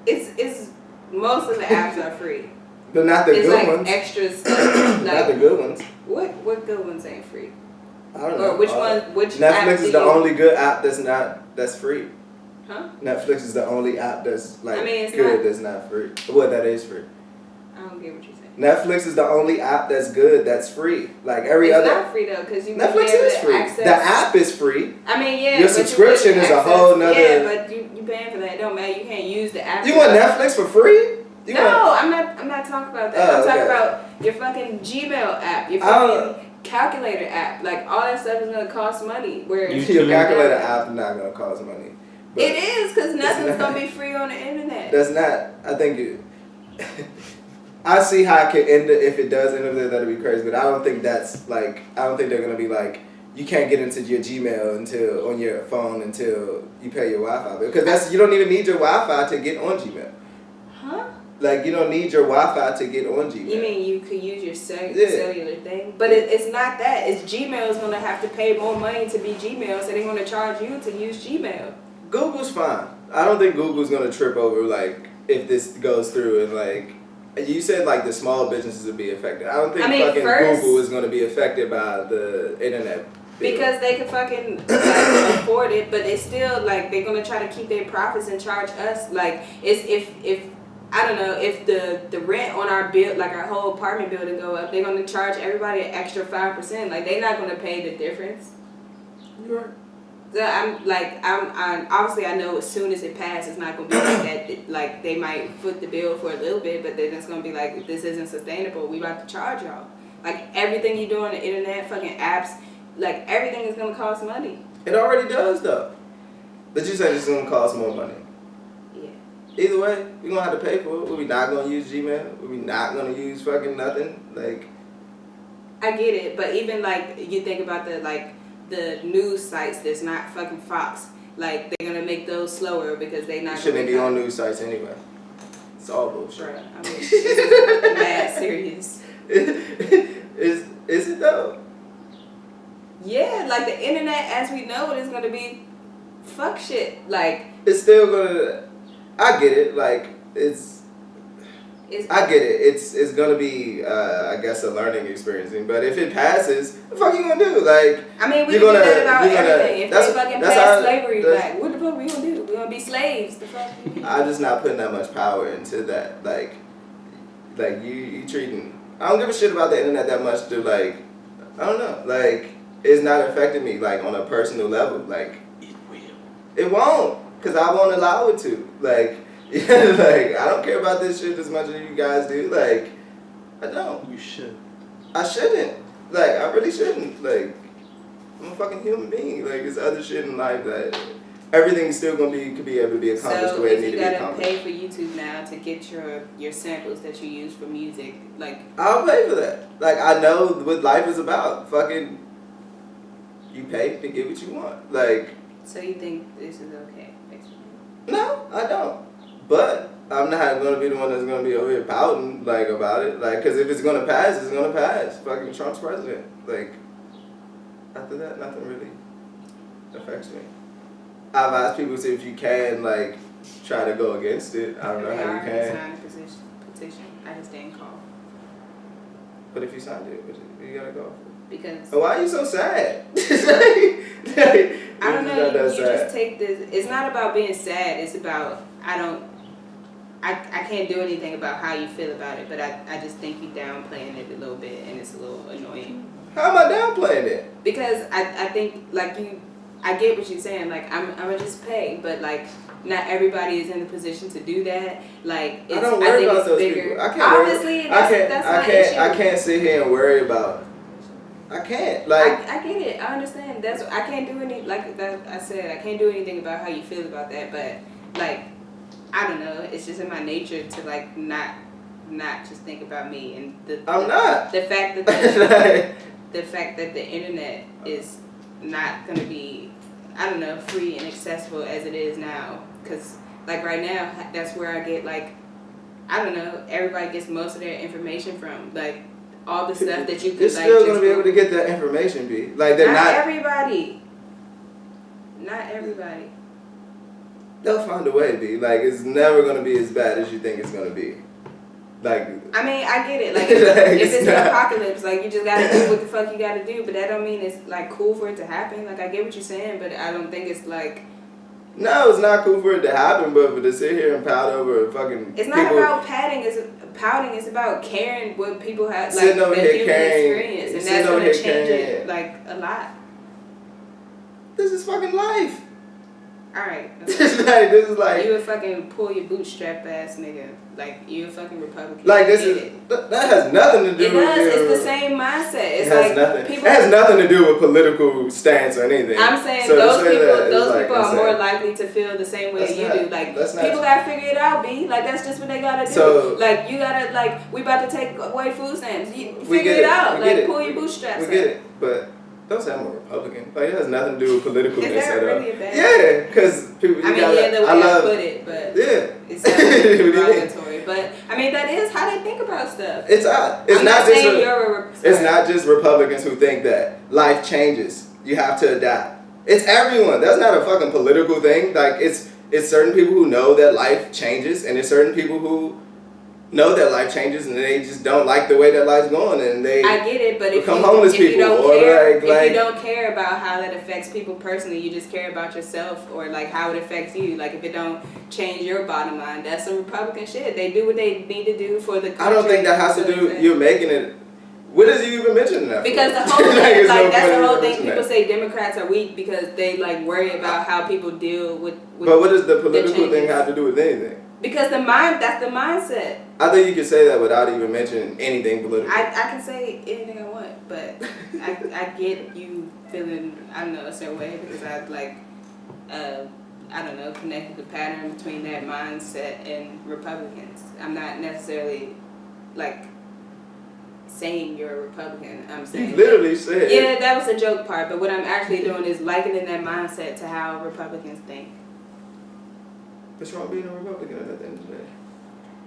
It's most of the apps are free. But not the good like ones. Extra stuff. Like, not the good ones. What good ones ain't free? I don't know. Or which one? Which Netflix is the only good app that's free. Huh? Netflix is the only app that's like it's good that's not free. Well, that is free. I don't get what you're saying. Netflix is the only app that's good, that's free. Like every it's other. It's not free though, because you Netflix is free. The app is free. I mean, yeah. Your subscription is a whole nother. Yeah, but you paying for that. It don't matter. You can't use the app. You want Netflix for free? I'm not talking about that. I'm talking about your fucking Gmail app, your fucking calculator app. Like all that stuff is gonna cost money. Where your calculator app is not gonna cost money. It is, because nothing's gonna be free on the internet. That's not. I think I see how it could end if it does end up there. That'd be crazy, but I don't think that's like. I don't think they're gonna be like. You can't get into your Gmail until on your phone until you pay your Wi-Fi bill, because you don't even need your Wi-Fi to get on Gmail. Huh? Like you don't need your Wi-Fi to get on Gmail. You mean you could use your cellular thing? But it's not that. It's Gmail's gonna have to pay more money to be Gmail, so they're gonna charge you to use Gmail. Google's fine. I don't think Google's gonna trip over like if this goes through and like you said like the small businesses would be affected. I don't think fucking Google is gonna be affected by the internet bill. Because they can fucking like, afford it, but they still like they're gonna try to keep their profits and charge us like it's if I don't know, if the rent on our bill, like our whole apartment building go up, they're gonna charge everybody an extra 5%. Like they're not gonna pay the difference. You're right. So I'm obviously I know as soon as it passes, it's not gonna be like that. Like they might foot the bill for a little bit, but then it's gonna be like, if this isn't sustainable, we about to charge y'all. Like everything you do on the internet, fucking apps, like everything is gonna cost money. It already does though. But you said it's gonna cost more money. Yeah. Either way, we're gonna have to pay for it. We're not gonna use Gmail. We're not gonna use fucking nothing. Like I get it, but even like you think about the news sites that's not fucking Fox, like they're gonna make those slower because they not. Shouldn't be on news sites anyway. It's all bullshit. Bruh, I mean, it's mad serious. Is it though? Yeah, like the internet as we know it is gonna be fuck shit. Like it's still gonna. I get it. Like I get it. It's gonna be, I guess, a learning experience. But if it passes, what the fuck you gonna do? Like, I mean, we can do that about everything. If they fucking pass slavery back, what the fuck we gonna do? We gonna be slaves? The fuck? I'm just not putting that much power into that. Like you treating. I don't give a shit about the internet that much. To like, I don't know. Like, it's not affecting me like on a personal level. Like, it will. It won't, cause I won't allow it to. Like. Yeah, like, I don't care about this shit as much as you guys do. Like, I don't. You should. I shouldn't. Like, I really shouldn't. Like, I'm a fucking human being. Like, it's other shit in life that everything's still could be able to be accomplished the way it needs to be accomplished. So if you gotta pay for YouTube now to get your samples that you use for music, like... I'll pay for that. Like, I know what life is about. Fucking, you pay to get what you want. Like... So you think this is okay, basically? No, I don't. But I'm not going to be the one that's going to be over here pouting, like, about it. Like, because if it's going to pass, it's going to pass. Fucking Trump's president. Like, after that, nothing really affects me. I've asked people to see if you can, like, try to go against it. I don't know how you can. Signed a petition. I just didn't call. But if you signed it, you got to go. Because... Why are you so sad? I don't know. You just take this... It's not about being sad. It's about... I can't do anything about how you feel about it, but I just think you downplaying it a little bit, and it's a little annoying. How am I downplaying it? Because I think, like, I get what you're saying, like, I'm gonna just pay, but, like, not everybody is in the position to do that. Like, I don't worry about those people. I can't Obviously, that's my issue. I can't sit here and worry about. I can't. Like, I get it. I understand. I can't do any, like that I said, I can't do anything about how you feel about that, but, like, I don't know. It's just in my nature to like not just think about me and the fact that the fact that the internet is not gonna be, I don't know, free and accessible as it is now. Cause like right now, that's where I get like, I don't know. Everybody gets most of their information from like all the stuff that you could. You're still gonna be able to get that information, B. Like they're not everybody. Not everybody. They'll find a way, B. Like, it's never going to be as bad as you think it's going to be. Like... I mean, I get it. Like, if it's an apocalypse, like, you just got to do what the fuck you got to do. But that don't mean it's, like, cool for it to happen. Like, I get what you're saying, but I don't think it's, like... No, it's not cool for it to happen, but to sit here and pout over fucking It's not about patting. It's pouting. It's about caring what people have, like Sitting over the here human carrying- experience, and sitting that's over gonna here change carrying- it like a lot. This is fucking life. All right. This is like You a fucking pull your bootstrap ass nigga. Like, you a fucking Republican. like this Get is it. that has nothing to do It with does. your- It's the same mindset. It's It has like nothing. people. It has nothing to do with political stance or anything. I'm saying So to those say people, that is, those like, people are insane. more likely to feel the same way That's you not- do. Like, that's not people true. gotta figure it out, B. Like, that's just what they gotta do. So- like, you gotta, like, we about to take away food stamps. You We figure get it out. We Like, get it. pull your bootstraps We up. get it, but don't say I'm a Republican. Like, it has nothing to do with politicalness Is that at all. really a bad Yeah, because people. I mean, gotta, yeah, the way I put it, but Yeah. it's What do you mean? derogatory. But I mean, that is how they think about stuff. It's odd. It's I'm not just. saying you're a. It's not just Republicans who think that life changes. You have to adapt. It's everyone. That's not a fucking political thing. Like it's certain people who know that life changes, and there's certain people who know that life changes, and they just don't like the way that life's going, and they. I get it, but if become you, homeless if you people, don't or care, like- if you don't care about how that affects people personally, you just care about yourself or like how it affects you. Like if it don't change your bottom line, that's some Republican shit. They do what they need to do for the country. I don't think that has to do. You're making it. What is you even mentioning that? Because the for? whole thing, It's like no that's point the whole in thing. mentioning People that. say Democrats are weak because they like worry about how people deal with But what does the political changes. thing have to do with anything? Because that's the mindset. I think you can say that without even mentioning anything political. I can say anything I want, but I get you feeling, I don't know, a certain way because I've like, I don't know, connected the pattern between that mindset and Republicans. I'm not necessarily like saying you're a Republican. I'm saying You literally said. yeah, that was a joke part, but what I'm actually doing is likening that mindset to how Republicans think. What's wrong being a Republican at the end of the day?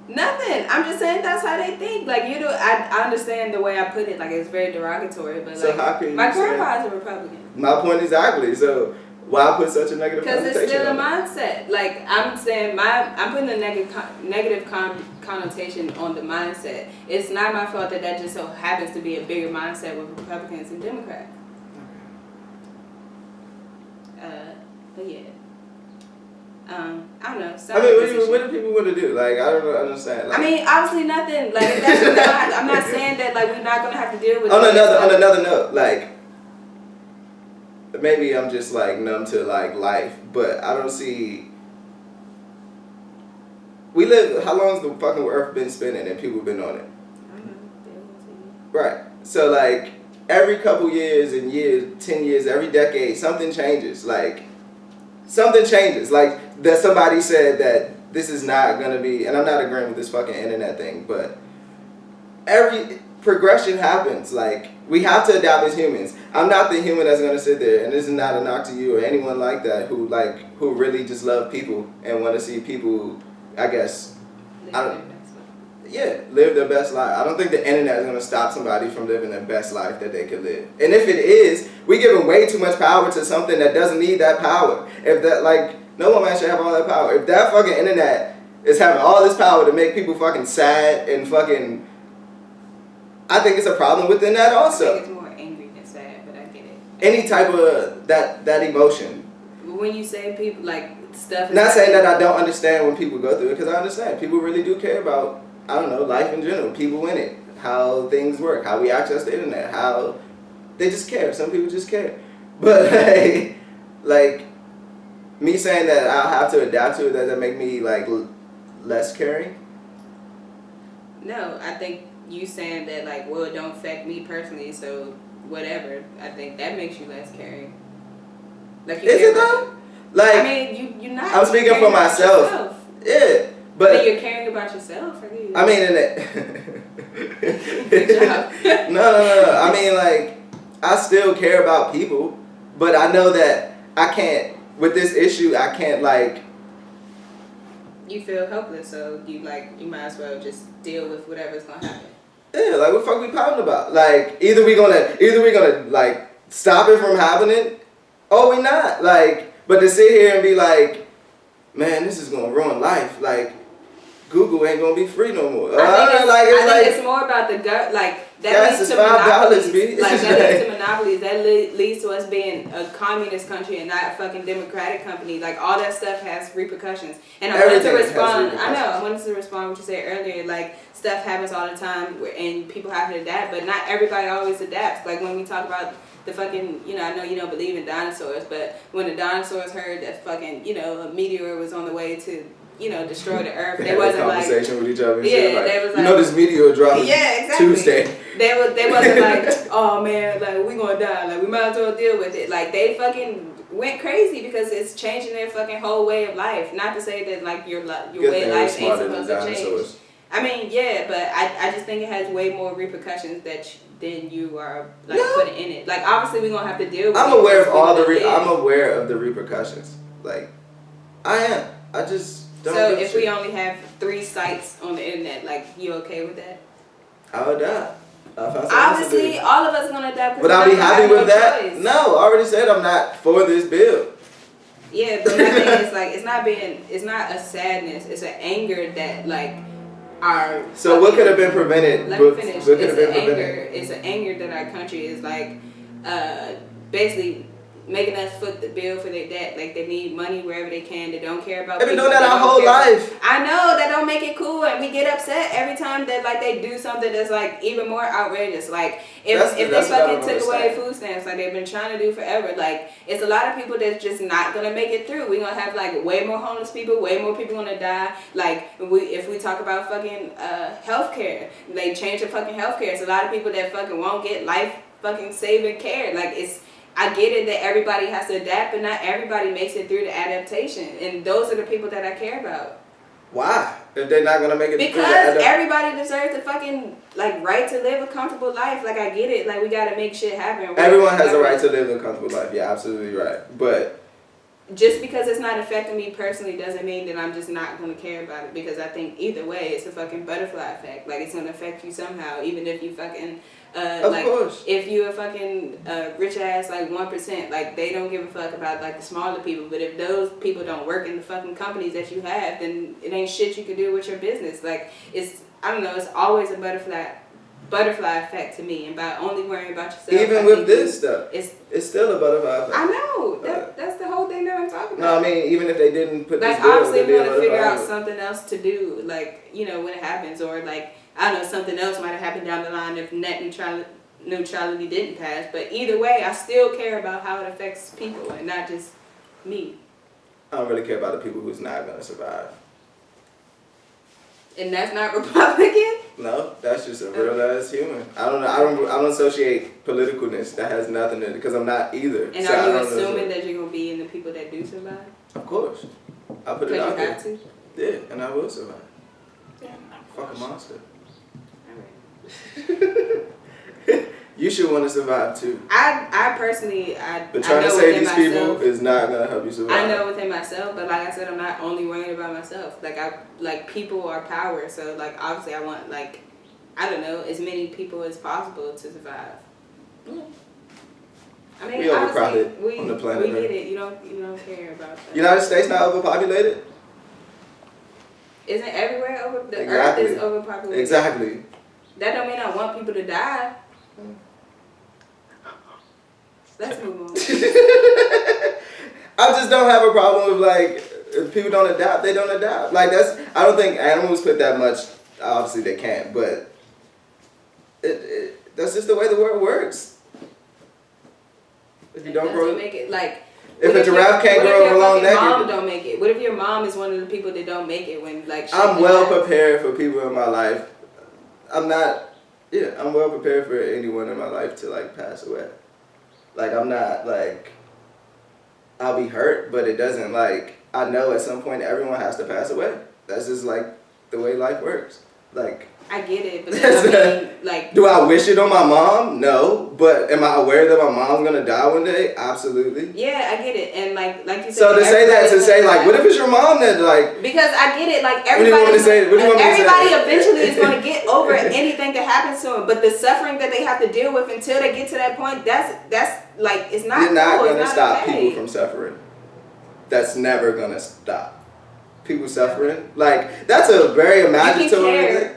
Nothing. I'm just saying that's how they think. Like you know, I understand the way I put it. Like it's very derogatory, but So like how can you my say- grandpa's a Republican My point exactly. So why put such a negative because connotation it's still a on it? mindset. Like I'm saying, I'm putting a negative connotation on the mindset. It's not my fault that just so happens to be a bigger mindset with Republicans and Democrats. But yeah. I don't know. I mean, what do people want to do? Like, I don't understand. Like, I mean, obviously nothing. Like if that's what I'm not saying that like we're not gonna have to deal with. on this another stuff. note, like maybe I'm just like numb to like life, but I don't see. We live. How long's the fucking Earth been spinning and people been on it? I don't know. Right. So like every couple years and years, 10 years, every decade, something changes. Like something changes. Like that somebody said that this is not gonna be, and I'm not agreeing with this fucking internet thing, but every progression happens. Like we have to adapt as humans. I'm not the human that's gonna sit there, and this is not a knock to you or anyone like that who really just love people and want to see people, I guess, live their best life. I don't think the internet is going to stop somebody from living their best life that they could live. And if it is, we giving way too much power to something that doesn't need that power. If that, like, no one man should have all that power. If that fucking internet is having all this power to make people fucking sad and fucking, I think it's a problem within that I also. think it's more angry than sad, but I get it. Any type of that emotion. When you say people like stuff. Is Not saying that I don't understand when people go through it, because I understand. People really do care about, I don't know, life in general, people in it, how things work, how we access the internet, how they just care. Some people just care. But like me saying that I'll have to adapt to it, does that make me like less caring? No, I think you saying that like, well, it don't affect me personally, so whatever. I think that makes you less caring. Like you Is care it about- though? Like I mean, you're not. I'm speaking caring for about myself. yourself. Yeah, But you're caring about yourself. I mean, in it. Good job. No. I mean, like, I still care about people, but I know that I can't, with this issue, I can't, like. You feel helpless, so you might as well just deal with whatever's gonna happen. Yeah, like, what the fuck we pouting about? Like, either we gonna, like, stop it from happening, or we not. Like, but to sit here and be like, man, this is gonna ruin life. Like, Google ain't gonna be free no more. I think it's more about the Gas leads is to $5, monopolies. B. Like, that leads to monopolies. That leads to us being a communist country and not a fucking democratic company. Like, all that stuff has repercussions. And I wanted to respond. I know. I wanted to respond what you said earlier. Like, stuff happens all the time and people have to adapt, but not everybody always adapts. Like, when we talk about the fucking, you know, I know you don't believe in dinosaurs, but when the dinosaurs heard that fucking, you know, a meteor was on the way to, you know, destroy the earth, they wasn't like conversation with each other. And yeah, shit, like, they was like, you know, this meteor dropped Tuesday. They wasn't like, oh man, like we gonna die, like we might as well deal with it. Like, they fucking went crazy because it's changing their fucking whole way of life. Not to say that like your way of life ain't supposed to change. I mean, yeah, but I just think it has way more repercussions than you are like putting in it. Like, obviously we're gonna have to deal with. I'm aware of all the. I'm aware of the repercussions. Like, I am. I just don't. So if we only have 3 sites on the internet, like, you okay with that? I would die. Obviously, all of us are gonna die. Would I be happy with that? Choice. No, I already said I'm not for this bill. Yeah, but my thing is like, it's not a sadness, it's an anger that like our. So what could have been prevented? Let me finish. It's an anger that our country is like, basically making us foot the bill for their debt. Like, they need money wherever they can. They don't care about. They've been doing that our whole life. I know, that don't make it cool, and we get upset every time that like they do something that's like even more outrageous. Like, if they fucking took away food stamps, like they've been trying to do forever. Like, it's a lot of people that's just not gonna make it through. We're gonna have like way more homeless people, way more people gonna die. Like, if we talk about fucking healthcare, they change the fucking healthcare. It's a lot of people that fucking won't get life fucking saving care. Like, I get it that everybody has to adapt, but not everybody makes it through the adaptation. And those are the people that I care about. Why? If they're not gonna make it because everybody deserves the fucking like right to live a comfortable life. Like, I get it. Like, we gotta make shit happen. Everyone has a right to live a comfortable life. Yeah, absolutely right. But just because it's not affecting me personally doesn't mean that I'm just not gonna care about it. Because I think either way, it's a fucking butterfly effect. Like, it's gonna affect you somehow, even if you fucking. Of course. If you're a fucking rich ass like 1%, like, they don't give a fuck about like the smaller people. But if those people don't work in the fucking companies that you have, then it ain't shit you can do with your business. Like, I don't know. It's always a butterfly effect to me. And by only worrying about yourself. Even with this stuff, it's still a butterfly effect. I know. That's the whole thing that I'm talking No, about. I mean, even if they didn't put this like, bill, obviously we want to figure out something else to do. Like, you know, when it happens, or like, I don't know, something else might have happened down the line if net neutrality didn't pass. But either way, I still care about how it affects people and not just me. I don't really care about the people who's not gonna survive. And that's not Republican? No, that's just a real ass human. I don't know. I don't associate politicalness. That has nothing to do, because I'm not either. And so are you assuming that you're gonna be in the people that do survive? Of course. I put it out there. Because you have to? Yeah, and I will survive. Yeah. Fuck a monster. Alright. You should want to survive too. I personally, but trying to save these people is not gonna help you survive. I know within myself, but like I said, I'm not only worrying about myself. Like people are power, so like obviously I want like, I don't know, as many people as possible to survive. I mean, we overcrowded on the planet. We get it. You don't care about that. United States not overpopulated? Isn't everywhere over? The Earth is overpopulated. Exactly. That don't mean I want people to die. Let's move on. I just don't have a problem with like, if people don't adapt, they don't adapt. Like I don't think animals put that much. Obviously they can't, but that's just the way the world works. If you don't grow, make it like. If a giraffe can't grow up a long neck, your mom don't make it. What if your mom is one of the people that don't make it when like? I'm well prepared for people in my life. I'm well prepared for anyone in my life to like pass away. Like I'm not like, I'll be hurt, but it doesn't like, I know at some point everyone has to pass away. That's just like the way life works. Like, I get it, but I mean, like... Do I wish it on my mom? No. But am I aware that my mom's gonna die one day? Absolutely. Yeah, I get it. And like you said... So to say that, to say like, what if it's your mom that like... Because I get it, like everybody eventually is gonna get over anything that happens to them. But the suffering that they have to deal with until they get to that point, that's like, it's not You're not cool. gonna stop people from suffering. That's never gonna stop. People suffering. Like, that's a very imaginary thing.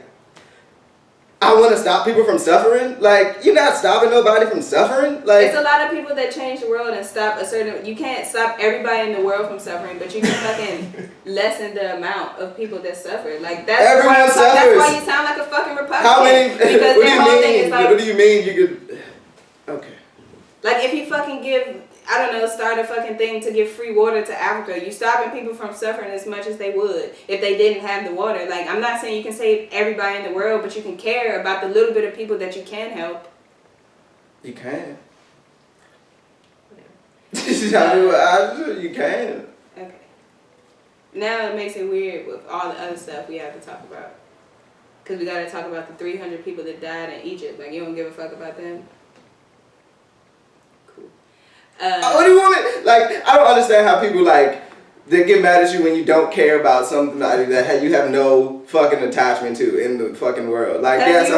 I I want to stop people from suffering. Like, you're not stopping nobody from suffering. Like, it's a lot of people that change the world and stop a certain. You can't stop everybody in the world from suffering, but you can fucking lessen the amount of people that suffer. Like Everyone suffers. That's why you sound like a fucking Republican. how many? Because What do their you whole thing mean? is like, What do you mean you could? Okay. like if you fucking give, I don't know, start a fucking thing to give free water to Africa, you stopping people from suffering as much as they would if they didn't have the water. Like, I'm not saying you can save everybody in the world, but you can care about the little bit of people that you can help. You can. You can. Okay. Now it makes it weird with all the other stuff we have to talk about. Because we got to talk about the 300 people that died in Egypt. Like, you don't give a fuck about them? Cool. What do you want me? Like, I don't understand how people, like, they get mad at you when you don't care about something that you have no fucking attachment to in the fucking world. Like, yes, it's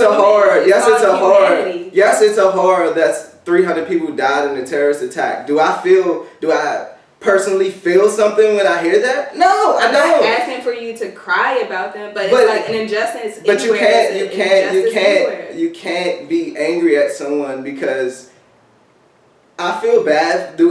a horror. Yes, it's a horror that's 300 people died in a terrorist attack. Do I personally feel something when I hear that? No, I don't. I'm not asking for you to cry about them, but it's like an injustice. But you can't be angry at someone because I feel bad.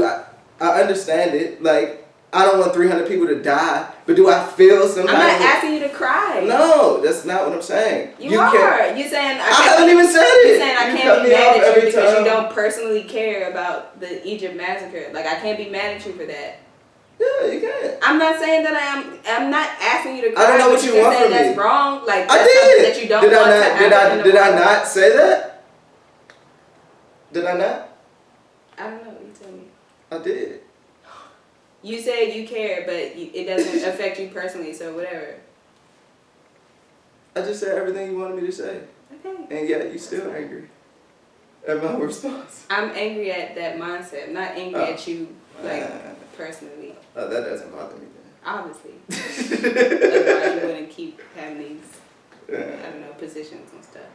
I understand it. Like, I don't want 300 people to die, but do I feel something? I'm not asking you to cry. No, that's not what I'm saying. You are. You're saying I haven't even said it. You're saying I can't be mad at you because you don't personally care about the Egypt massacre. Like, I can't be mad at you for that. Yeah, you can. I'm not saying that I'm not asking you to cry. I don't know what you want from me. That's wrong. Like, I that's did. something that you don't want to happen. Did I not say that? Did I not? I don't know. You tell me. I did. You said you care, but it doesn't affect you personally, so whatever. I just said everything you wanted me to say. Okay. And yet you still angry at my response. I'm angry at that mindset. I'm not angry at you, personally. Oh, that doesn't bother me then. Obviously. Otherwise you wouldn't keep having these, I don't know, positions and stuff.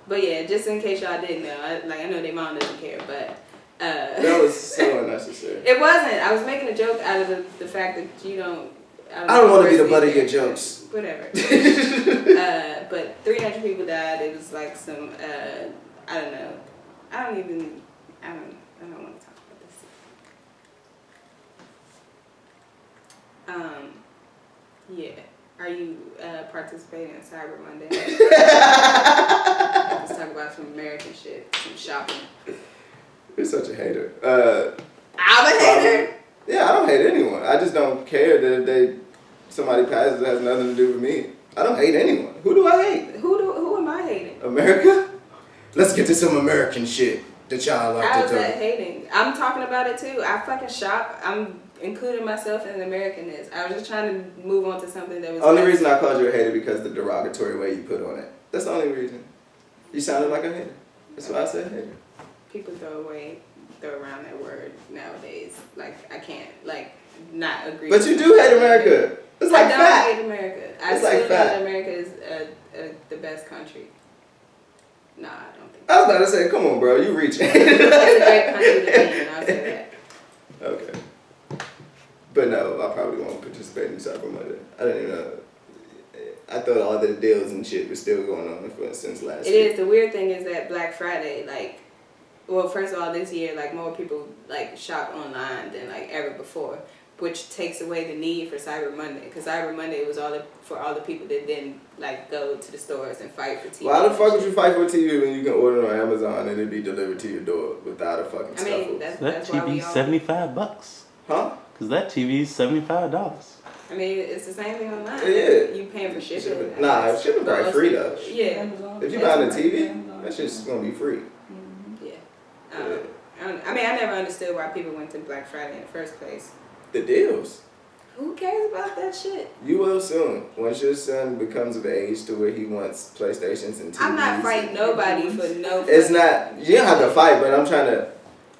But yeah, just in case y'all didn't know, I know their mom doesn't care, but... that was so unnecessary. It wasn't. I was making a joke out of the fact that you don't... I don't want to be the butt of your jokes. Whatever. But 300 people died. It was like some, I don't know. I don't want to talk about this. Yeah. Are you participating in Cyber Monday? Let's talk about some American shit, some shopping. You're such a hater. I'm a hater? Yeah, I don't hate anyone. I just don't care that if somebody passes, it has nothing to do with me. I don't hate anyone. Who do I hate? Who am I hating? America? Let's get to some American shit that y'all like to How's do. that hating? I'm talking about it too. I fucking shop. I'm including myself in Americanness. I was just trying to move on to something that was... Only reason I called you a hater because the derogatory way you put on it. That's the only reason. You sounded like a hater. That's why I said hater. People throw around that word nowadays. Like, I can't, not agree. But you do hate America. It's like fat. I don't hate America. I still think fat. America is the best country. Nah, I don't think I was about to say, come on, bro. You reaching. it's a great country to be in. I'll say that. Okay. But no, I probably won't participate in Cyber Monday. I didn't even know. I thought all the deals and shit was still going on since last year. It is. The weird thing is that Black Friday, well, first of all, this year, more people, shop online than, ever before, which takes away the need for Cyber Monday. Because Cyber Monday was for all the people that didn't, go to the stores and fight for TV. Why the fuck would you fight for TV when you can order on Amazon and it'd be delivered to your door without a fucking I mean, stuffle? that's why we TV's all... $75. Huh? Because that TV's $75. I mean, it's the same thing online. Yeah. You paying for shipping. Nah, shipping probably free though. Yeah. If you buying a TV, that shit's gonna be free. Yeah. I never understood why people went to Black Friday in the first place. The deals. Who cares about that shit? You will soon. Once your son becomes of age to where he wants PlayStations and TVs. I'm not fighting nobody for no... It's not... You don't have to fight, but I'm trying to...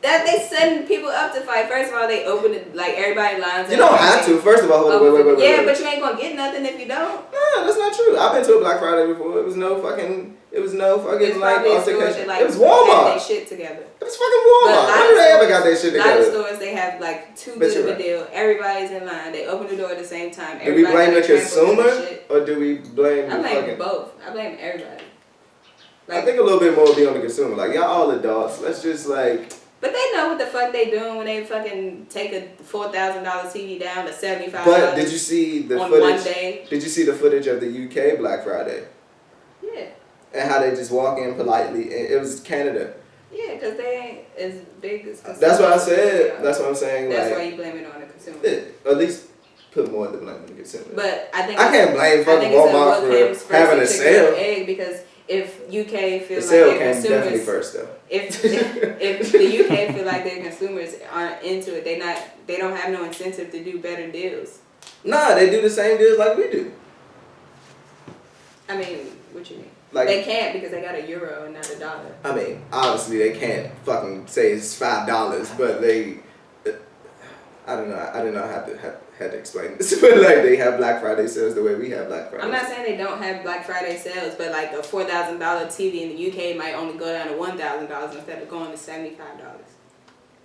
That they setting people up to fight. First of all, they open it, everybody lines up. You don't have to. First of all, wait. But you ain't gonna get nothing if you don't. No, that's not true. I've been to a Black Friday before. It was no fucking... It was no fucking It's like probably a store altercation. that like It was Walmart. had their shit together. It was fucking Walmart. Why did they ever got their shit A lot of together? stores, they have like too Bet good you're of a right. deal. Everybody's in line. They open the door at the same time. Do we blame the Everybody got their consumer trampled and shit. or do we blame I the blame fucking? both. I blame everybody. I think a little bit more would be on the consumer. Like, y'all all adults. Let's just like. But they know what the fuck they doing when they fucking take a $4,000 TV down to $75. But did you see the on footage? one day? Did you see the footage of the UK Black Friday? Yeah. And how they just walk in politely. And it was Canada. Yeah, because they ain't as big as consumers. That's what I said. That's what I'm saying. That's like, why you blame it on the consumer. yeah, at least put more of the blame on the consumer. But I think I can't blame fucking Walmart for having a sale. Egg because if UK The feels sale like their came definitely consumers, first though. if the UK feel like their consumers aren't into it, they don't have no incentive to do better deals. Nah, they do the same deals like we do. I mean, what you mean? Like, They can't because they got a euro and not a dollar. I mean, obviously they can't fucking say it's $5, but they. I don't know. I didn't know how to had to explain this, but like they have Black Friday sales the way we have Black Friday. I'm not saying they don't have Black Friday sales, but like a $4,000 TV in the UK might only go down to $1,000 instead of going to $75.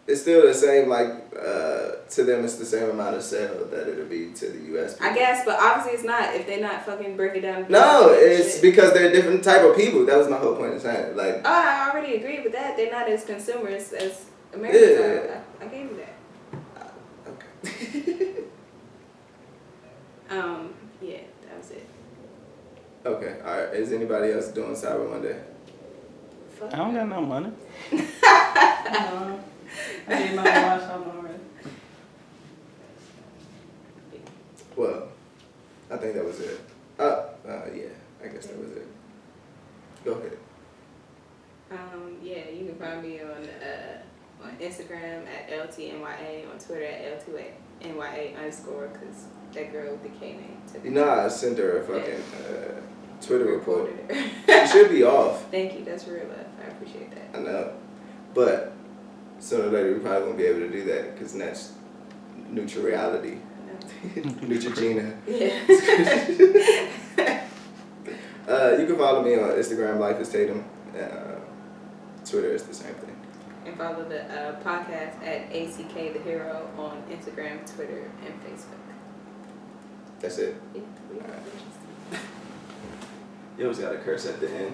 It's still the same. Like to them, it's the same amount of sale that it'll be to the US people. I guess, but obviously it's not if they're not fucking breaking down. No, it's because they're a different type of people. That was my whole point of saying. Like, oh, I already agree with that. They're not as consumers as Americans are. I gave you that. okay. Yeah, that was it. Okay, alright. Is anybody else doing Cyber Monday? Fuck I don't that. got no money. I did my wash on already. Well, I think that was it. Yeah, I guess that was it. Go ahead. Yeah, you can find me on Instagram at LTNYA, on Twitter at L2NYA_, because that girl with the K name. You know, I sent her a fucking Twitter report. Reported She should be off. Thank you, that's real love. I appreciate that. I know. But sooner or later, we probably won't be able to do that because that's neutral reality. Neutrogena. Yeah. You can follow me on Instagram, Life is Tatum. Twitter is the same thing. And follow the podcast at ACK The Hero on Instagram, Twitter, and Facebook. That's it. Yeah, we Alright. You always got to curse at the end.